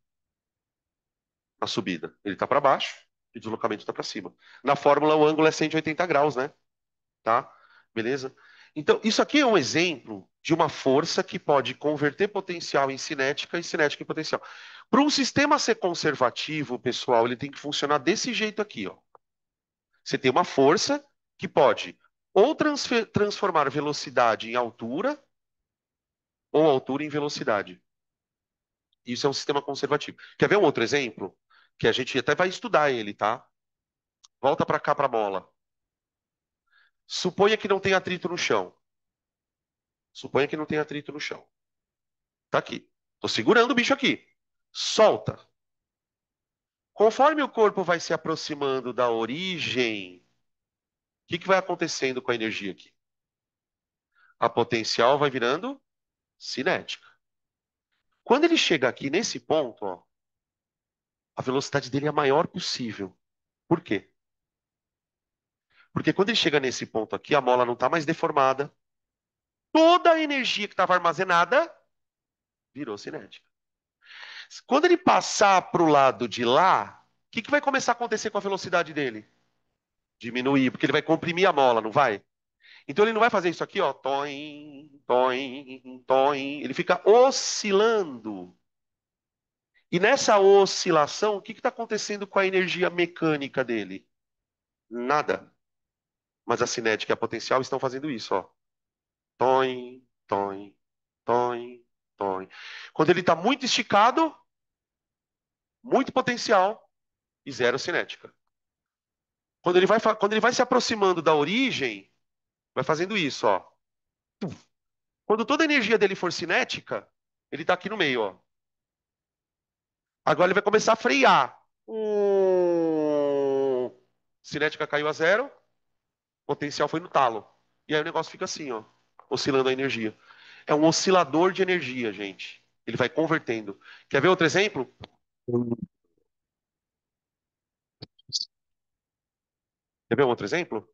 na subida. Ele está para baixo e o deslocamento está para cima. Na fórmula, o ângulo é 180 graus, né? Tá? Beleza? Então, isso aqui é um exemplo de uma força que pode converter potencial em cinética e cinética em potencial. Para um sistema ser conservativo, pessoal, ele tem que funcionar desse jeito aqui, ó. Você tem uma força que pode ou transformar velocidade em altura ou altura em velocidade. Isso é um sistema conservativo. Quer ver um outro exemplo? Que a gente até vai estudar ele, tá? Volta para cá para a bola. Suponha que não tem atrito no chão. Suponha que não tem atrito no chão. Tá aqui. Tô segurando o bicho aqui. Solta. Conforme o corpo vai se aproximando da origem, o que que vai acontecendo com a energia aqui? A potencial vai virando cinética. Quando ele chega aqui nesse ponto, ó, a velocidade dele é a maior possível. Por quê? Porque quando ele chega nesse ponto aqui, a mola não está mais deformada. Toda a energia que estava armazenada virou cinética. Quando ele passar para o lado de lá, o que que vai começar a acontecer com a velocidade dele? Diminuir, porque ele vai comprimir a mola, não vai? Então ele não vai fazer isso aqui, ó, toim, toim, toim. Ele fica oscilando. E nessa oscilação, o que está acontecendo com a energia mecânica dele? Nada. Mas a cinética e a potencial estão fazendo isso, ó. Toim, toim, toim, toim. Quando ele está muito esticado, muito potencial e zero cinética. Quando ele vai se aproximando da origem, vai fazendo isso, ó. Quando toda a energia dele for cinética, ele está aqui no meio, ó. Agora ele vai começar a frear. cinética caiu a zero, potencial foi no talo. E aí o negócio fica assim, ó, oscilando a energia. É um oscilador de energia, gente. Ele vai convertendo. Quer ver outro exemplo? Quer ver um outro exemplo?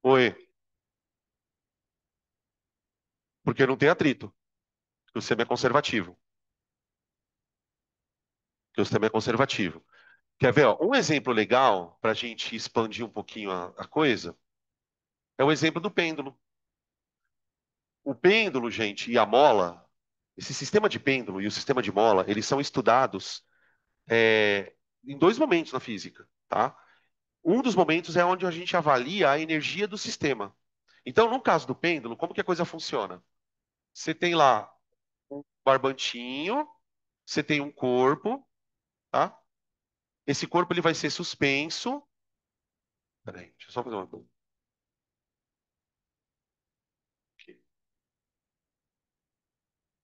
Oi, porque não tem atrito. Porque o sistema é conservativo. Porque o sistema é conservativo. Quer ver, ó, um exemplo legal para a gente expandir um pouquinho a coisa é o exemplo do pêndulo. O pêndulo, gente, e a mola, esse sistema de pêndulo e o sistema de mola, eles são estudados em dois momentos na física, tá? Um dos momentos é onde a gente avalia a energia do sistema. Então, no caso do pêndulo, como que a coisa funciona? Você tem lá um barbantinho, você tem um corpo, tá? Esse corpo ele vai ser suspenso. Peraí, deixa eu só fazer uma coisa aqui.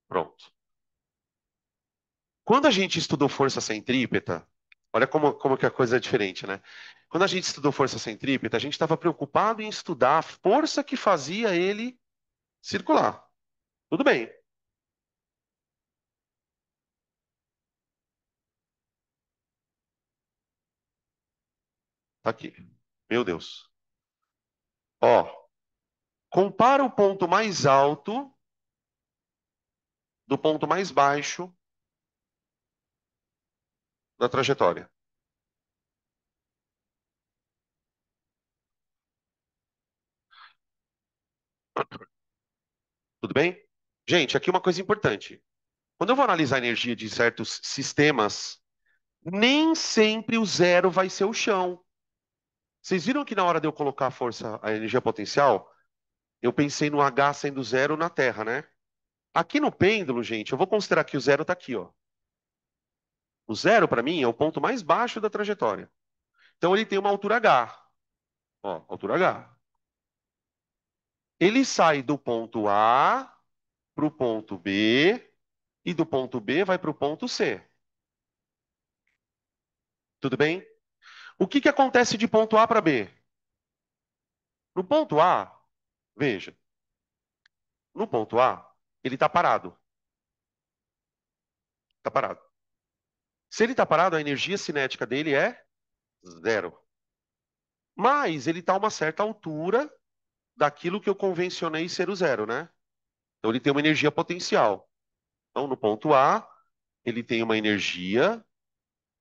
Pronto. Quando a gente estudou força centrípeta, olha como que a coisa é diferente, né? Quando a gente estudou força centrípeta, a gente estava preocupado em estudar a força que fazia ele circular. Tudo bem, tá aqui. Meu Deus. Ó, compara o ponto mais alto do ponto mais baixo da trajetória. Tudo bem? Gente, aqui uma coisa importante. Quando eu vou analisar a energia de certos sistemas, nem sempre o zero vai ser o chão. Vocês viram que na hora de eu colocar a força, a energia potencial, eu pensei no H sendo zero na Terra, né? Aqui no pêndulo, gente, eu vou considerar que o zero está aqui, ó. O zero, para mim, é o ponto mais baixo da trajetória. Então, ele tem uma altura H. Ó, altura H. Ele sai do ponto A para o ponto B e do ponto B vai para o ponto C. Tudo bem? O que que acontece de ponto A para B? No ponto A, veja, no ponto A, ele está parado. Está parado. Se ele está parado, a energia cinética dele é zero. Mas ele está a uma certa altura daquilo que eu convencionei ser o zero, né? Então ele tem uma energia potencial. Então, no ponto A, ele tem uma energia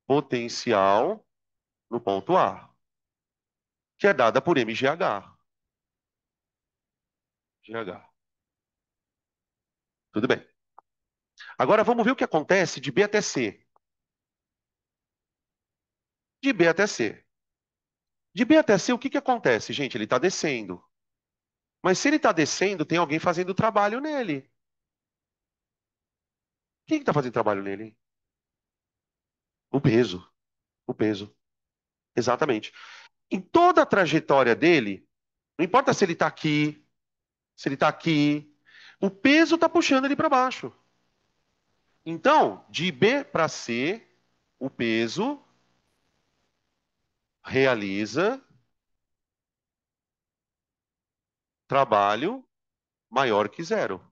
potencial no ponto A, que é dada por mgh. GH. Tudo bem. Agora vamos ver o que acontece de B até C. De B até C. De B até C, o que que acontece? Gente, ele está descendo. Mas se ele está descendo, tem alguém fazendo trabalho nele. Quem está fazendo trabalho nele? O peso. O peso. Exatamente. Em toda a trajetória dele, não importa se ele está aqui, se ele está aqui, o peso está puxando ele para baixo. Então, de B para C, o peso realiza trabalho maior que zero.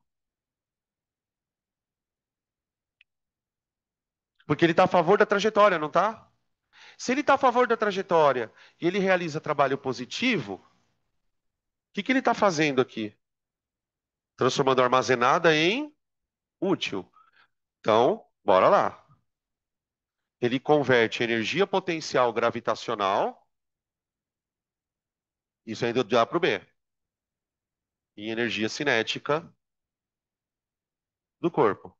Porque ele está a favor da trajetória, não está? Se ele está a favor da trajetória e ele realiza trabalho positivo, o que que ele está fazendo aqui? Transformando a armazenada em útil. Então, bora lá. Ele converte energia potencial gravitacional, isso ainda do A para o B, em energia cinética do corpo.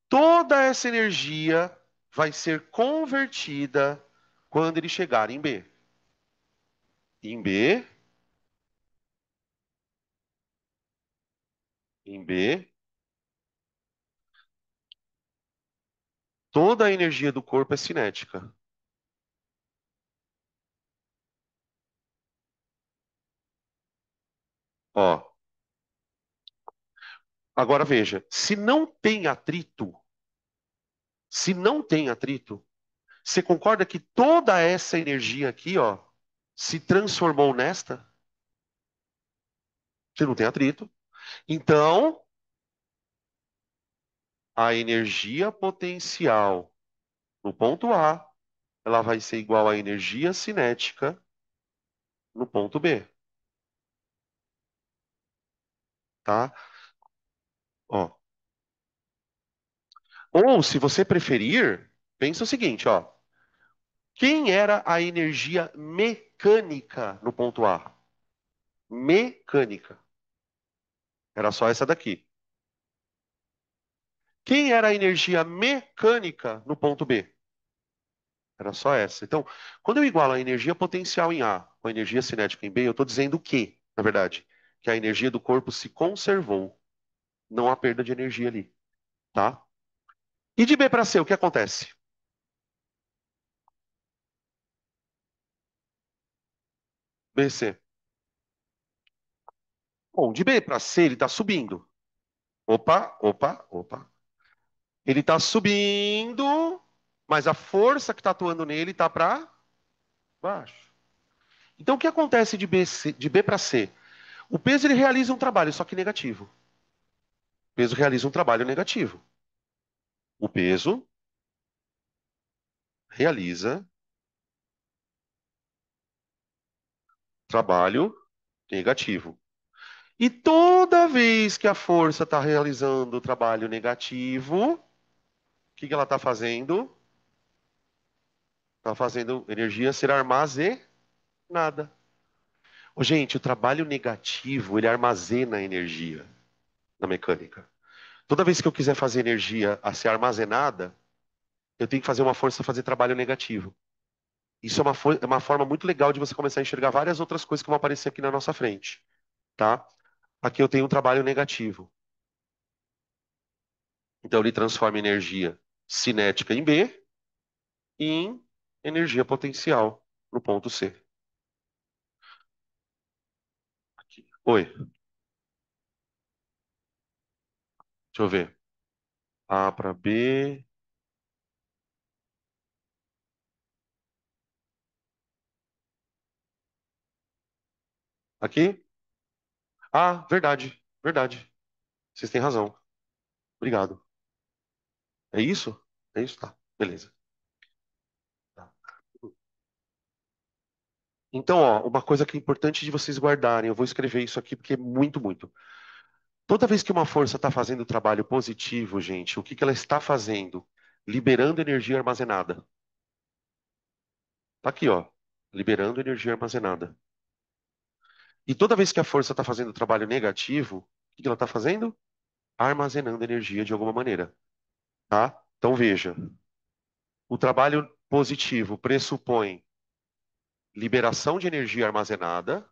Toda essa energia vai ser convertida quando ele chegar em B. Em B, em B, toda a energia do corpo é cinética. Ó, agora veja, se não tem atrito, você concorda que toda essa energia aqui, ó, se transformou nesta? Se não tem atrito. Então, a energia potencial no ponto A, ela vai ser igual à energia cinética no ponto B, tá? Ó. Ou, se você preferir, pensa o seguinte, ó. Quem era a energia mecânica no ponto A? Mecânica. Era só essa daqui. Quem era a energia mecânica no ponto B? Era só essa. Então, quando eu igualo a energia potencial em A com a energia cinética em B, eu estou dizendo o quê, na verdade? Que a energia do corpo se conservou. Não há perda de energia ali, tá? E de B para C, o que acontece? BC. Bom, de B para C, ele está subindo. Opa, opa, opa. Ele está subindo, mas a força que está atuando nele está para baixo. Então, o que acontece de B para C? O peso ele realiza um trabalho, só que negativo. O peso realiza um trabalho negativo. O peso realiza trabalho negativo. E toda vez que a força está realizando o trabalho negativo, o que que ela está fazendo? Está fazendo energia ser armazenada. Ô, gente, o trabalho negativo, ele armazena energia na mecânica. Toda vez que eu quiser fazer energia a ser armazenada, eu tenho que fazer uma força fazer trabalho negativo. Isso é uma forma muito legal de você começar a enxergar várias outras coisas que vão aparecer aqui na nossa frente, tá? Aqui eu tenho um trabalho negativo. Então ele transforma energia cinética em B e em energia potencial no ponto C. Aqui. Oi, deixa eu ver. A para B. Aqui? Ah, verdade, verdade. Vocês têm razão. Obrigado. É isso? É isso? Tá. Beleza. Tá. Então, ó, uma coisa que é importante de vocês guardarem, eu vou escrever isso aqui porque é muito, muito. Toda vez que uma força está fazendo trabalho positivo, gente, o que que ela está fazendo? Liberando energia armazenada. Tá aqui, ó. Liberando energia armazenada. E toda vez que a força está fazendo trabalho negativo, o que que ela está fazendo? Armazenando energia de alguma maneira, tá? Então veja, o trabalho positivo pressupõe liberação de energia armazenada,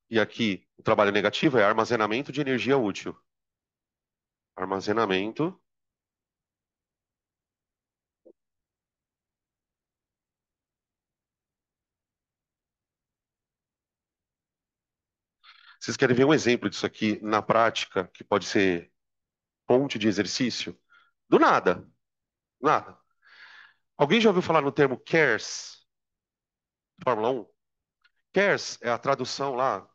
e aqui o trabalho negativo é armazenamento de energia útil. Armazenamento. Vocês querem ver um exemplo disso aqui na prática, que pode ser ponte de exercício? Do nada, nada. Alguém já ouviu falar no termo CARES, Fórmula 1? CARES é a tradução lá,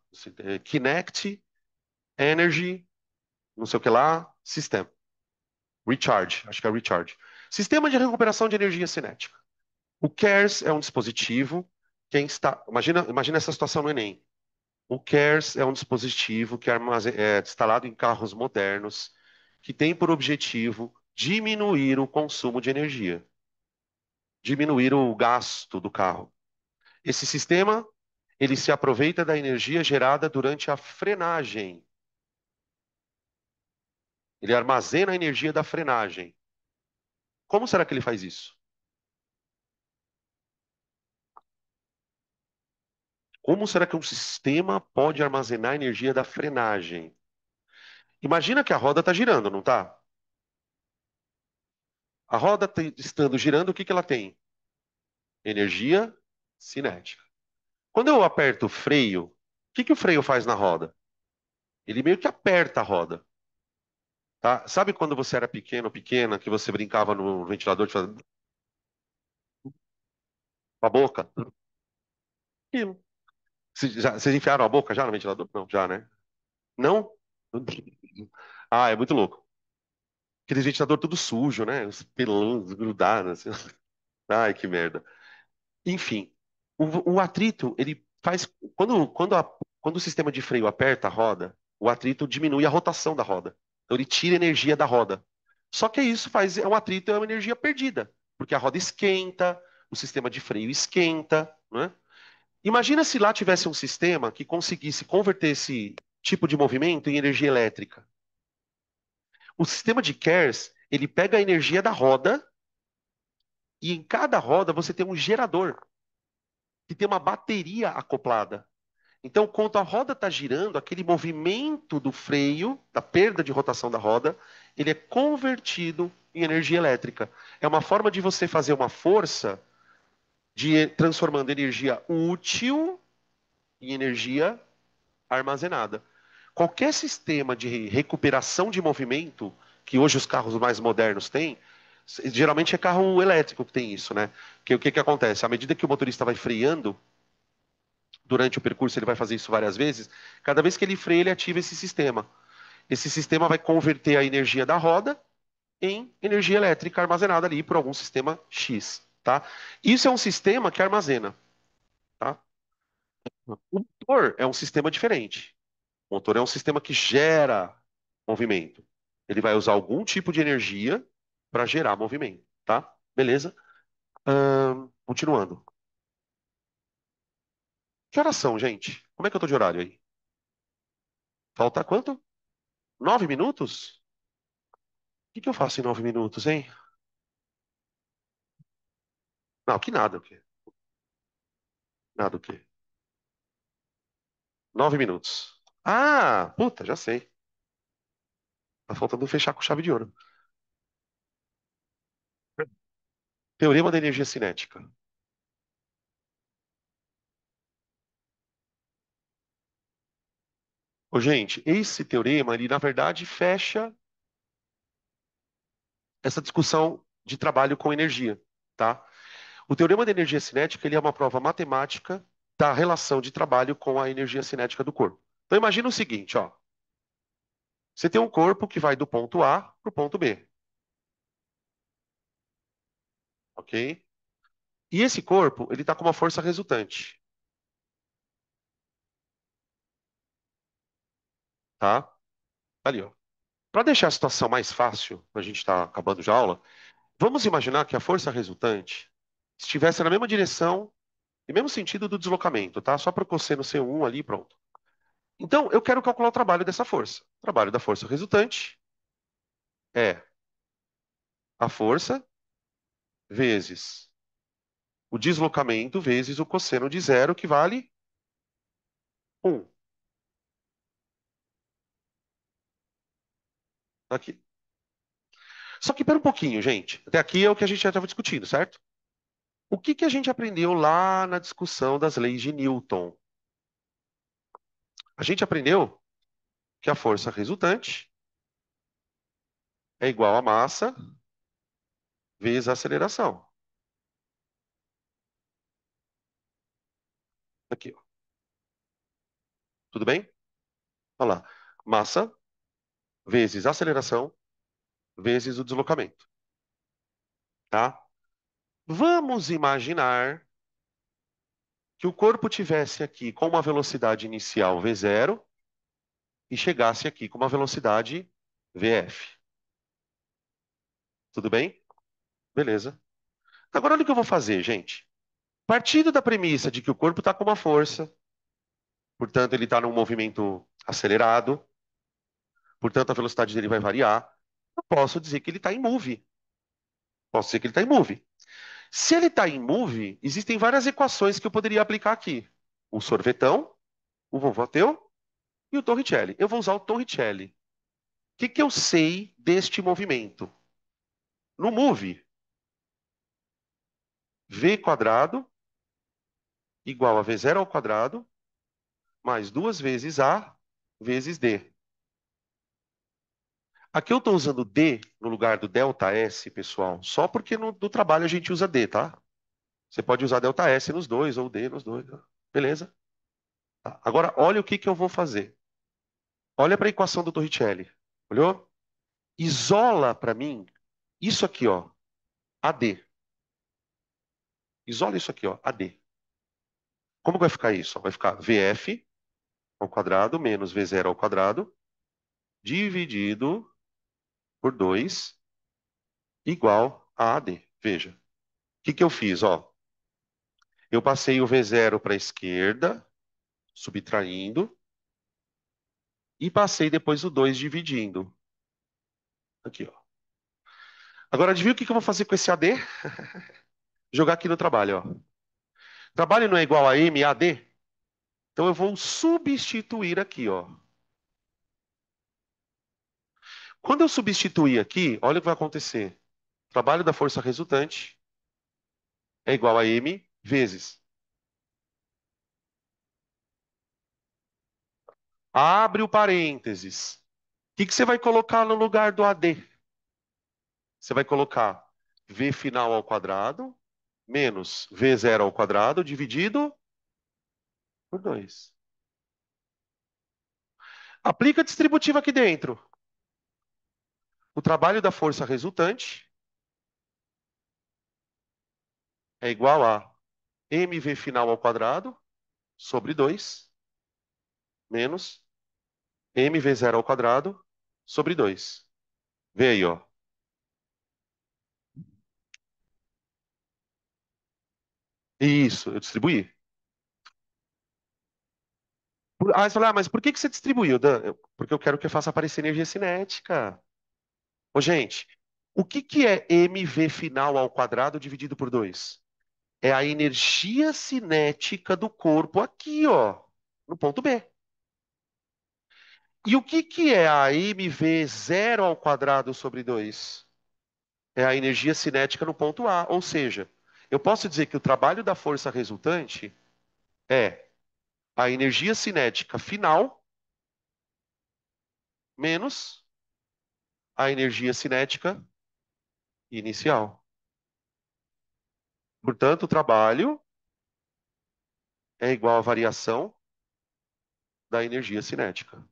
Kinect, Energy, não sei o que lá, System. Recharge, acho que é Recharge. Sistema de recuperação de energia cinética. O CARES é um dispositivo que imagina essa situação no Enem. O CARES é um dispositivo que é instalado em carros modernos que tem por objetivo diminuir o consumo de energia, diminuir o gasto do carro. Esse sistema, ele se aproveita da energia gerada durante a frenagem. Ele armazena a energia da frenagem. Como será que ele faz isso? Como será que um sistema pode armazenar energia da frenagem? Imagina que a roda está girando, não está? A roda estando girando, o que que ela tem? Energia cinética. Quando eu aperto o freio, o que que o freio faz na roda? Ele meio que aperta a roda, tá? Sabe quando você era pequeno, pequena, que você brincava no ventilador de fazer com a boca? Aquilo. Vocês enfiaram a boca já no ventilador? Não, já, né? Não? Ah, é muito louco. Aquele ventilador todo sujo, né? Os pelões grudados, assim. Ai, que merda. Enfim, o atrito, ele faz. Quando o sistema de freio aperta a roda, o atrito diminui a rotação da roda. Então ele tira energia da roda. Só que isso faz. É um atrito, é uma energia perdida. Porque a roda esquenta, o sistema de freio esquenta, né? Imagina se lá tivesse um sistema que conseguisse converter esse tipo de movimento em energia elétrica. O sistema de Kers, ele pega a energia da roda e em cada roda você tem um gerador que tem uma bateria acoplada. Então, quando a roda está girando, aquele movimento do freio, da perda de rotação da roda, ele é convertido em energia elétrica. É uma forma de você fazer uma força de transformando energia útil em energia armazenada. Qualquer sistema de recuperação de movimento que hoje os carros mais modernos têm, geralmente é carro elétrico que tem isso, né? Porque o que que acontece? À medida que o motorista vai freando, durante o percurso ele vai fazer isso várias vezes, cada vez que ele freia, ele ativa esse sistema. Esse sistema vai converter a energia da roda em energia elétrica armazenada ali por algum sistema X, tá? Isso é um sistema que armazena, tá? O motor é um sistema diferente. O motor é um sistema que gera movimento. Ele vai usar algum tipo de energia para gerar movimento, tá? Beleza? Continuando. Que horas são, gente? Como é que eu tô de horário aí? Falta quanto? 9 minutos? O que que eu faço em 9 minutos, hein? Não, que nada, o quê? Nada, o quê? 9 minutos. Ah, puta, já sei. Tá faltando fechar com chave de ouro. Teorema da energia cinética. Ô, gente, esse teorema, ele na verdade fecha essa discussão de trabalho com energia, tá? O teorema da energia cinética, ele é uma prova matemática da relação de trabalho com a energia cinética do corpo. Então imagina o seguinte, ó. Você tem um corpo que vai do ponto A para o ponto B, ok? E esse corpo, ele está com uma força resultante, tá? Ali, ó. Para deixar a situação mais fácil, a gente está acabando já a aula, vamos imaginar que a força resultante estivesse na mesma direção e mesmo sentido do deslocamento, tá? Só para o cosseno ser um ali, pronto. Então, eu quero calcular o trabalho dessa força. O trabalho da força resultante é a força vezes o deslocamento vezes o cosseno de zero, que vale 1. Aqui. Só que pera um pouquinho, gente. Até aqui é o que a gente já estava discutindo, certo? O que que a gente aprendeu lá na discussão das leis de Newton? A gente aprendeu que a força resultante é igual a massa vezes a aceleração. Aqui, ó. Tudo bem? Olha lá. Massa vezes aceleração vezes o deslocamento, tá? Vamos imaginar que o corpo tivesse aqui com uma velocidade inicial v0 e chegasse aqui com uma velocidade vf. Tudo bem? Beleza. Agora olha o que eu vou fazer, gente. Partindo da premissa de que o corpo está com uma força, portanto ele está num movimento acelerado, portanto a velocidade dele vai variar, eu posso dizer que ele está em move. Posso dizer que ele está em move. Se ele está em move, existem várias equações que eu poderia aplicar aqui. o sorvetão, o vovoteu e o Torricelli. Eu vou usar o Torricelli. O que que eu sei deste movimento? No move, v quadrado igual a v zero ao quadrado mais duas vezes a vezes d. Aqui eu estou usando d no lugar do ΔS, pessoal, só porque no trabalho a gente usa d, tá? Você pode usar ΔS nos dois ou d nos dois, tá? Beleza? Tá. Agora, olha o que que eu vou fazer. Olha para a equação do Torricelli. Olhou? Isola para mim isso aqui, ó, AD. Isola isso aqui, ó, AD. Como vai ficar isso? Vai ficar VF ao quadrado menos V zero ao quadrado dividido por 2 igual a AD. Veja, o que que eu fiz? Ó, eu passei o V zero para a esquerda, subtraindo, e passei depois o 2 dividindo. Aqui, ó. Agora, adivinha o que que eu vou fazer com esse AD? Jogar aqui no trabalho, ó. Trabalho não é igual a MAD? Então eu vou substituir aqui, ó. Quando eu substituir aqui, olha o que vai acontecer. Trabalho da força resultante é igual a M vezes. Abre o parênteses. O que que você vai colocar no lugar do AD? Você vai colocar V final ao quadrado menos V zero ao quadrado dividido por 2. Aplica a distributiva aqui dentro. O trabalho da força resultante é igual a mv final ao quadrado sobre 2 menos mv zero ao quadrado sobre 2. Vê aí, ó. Isso, eu distribuí. Aí você fala, ah, mas por que que você distribuiu, Dan? Porque eu quero que faça aparecer energia cinética. Ô, gente, o que que é mv final ao quadrado dividido por 2? É a energia cinética do corpo aqui, ó, no ponto B. E o que que é a mv zero ao quadrado sobre 2? É a energia cinética no ponto A. Ou seja, eu posso dizer que o trabalho da força resultante é a energia cinética final menos a energia cinética inicial. Portanto, o trabalho é igual à variação da energia cinética.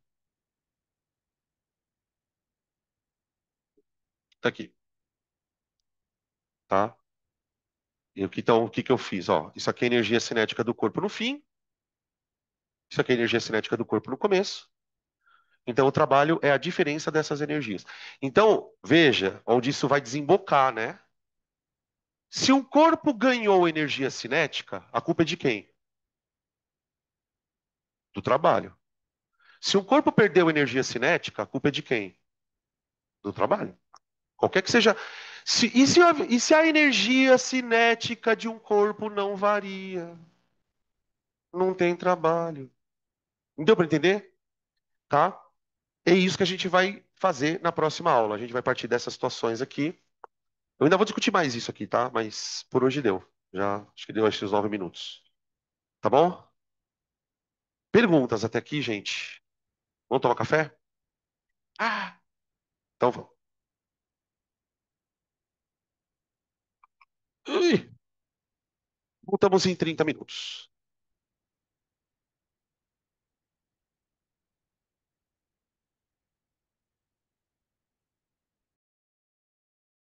Tá aqui, tá? Então, o que que eu fiz? Ó, isso aqui é a energia cinética do corpo no fim, isso aqui é a energia cinética do corpo no começo. Então, o trabalho é a diferença dessas energias. Então, veja onde isso vai desembocar, né? Se um corpo ganhou energia cinética, a culpa é de quem? Do trabalho. Se um corpo perdeu energia cinética, a culpa é de quem? Do trabalho. Qualquer que seja. E se a energia cinética de um corpo não varia? Não tem trabalho. Deu para entender? Tá? É isso que a gente vai fazer na próxima aula. A gente vai partir dessas situações aqui. Eu ainda vou discutir mais isso aqui, tá? Mas por hoje deu. Já acho que deu esses 9 minutos. Tá bom? Perguntas até aqui, gente. Vamos tomar café? Ah, então vamos. Ui, voltamos em 30 minutos.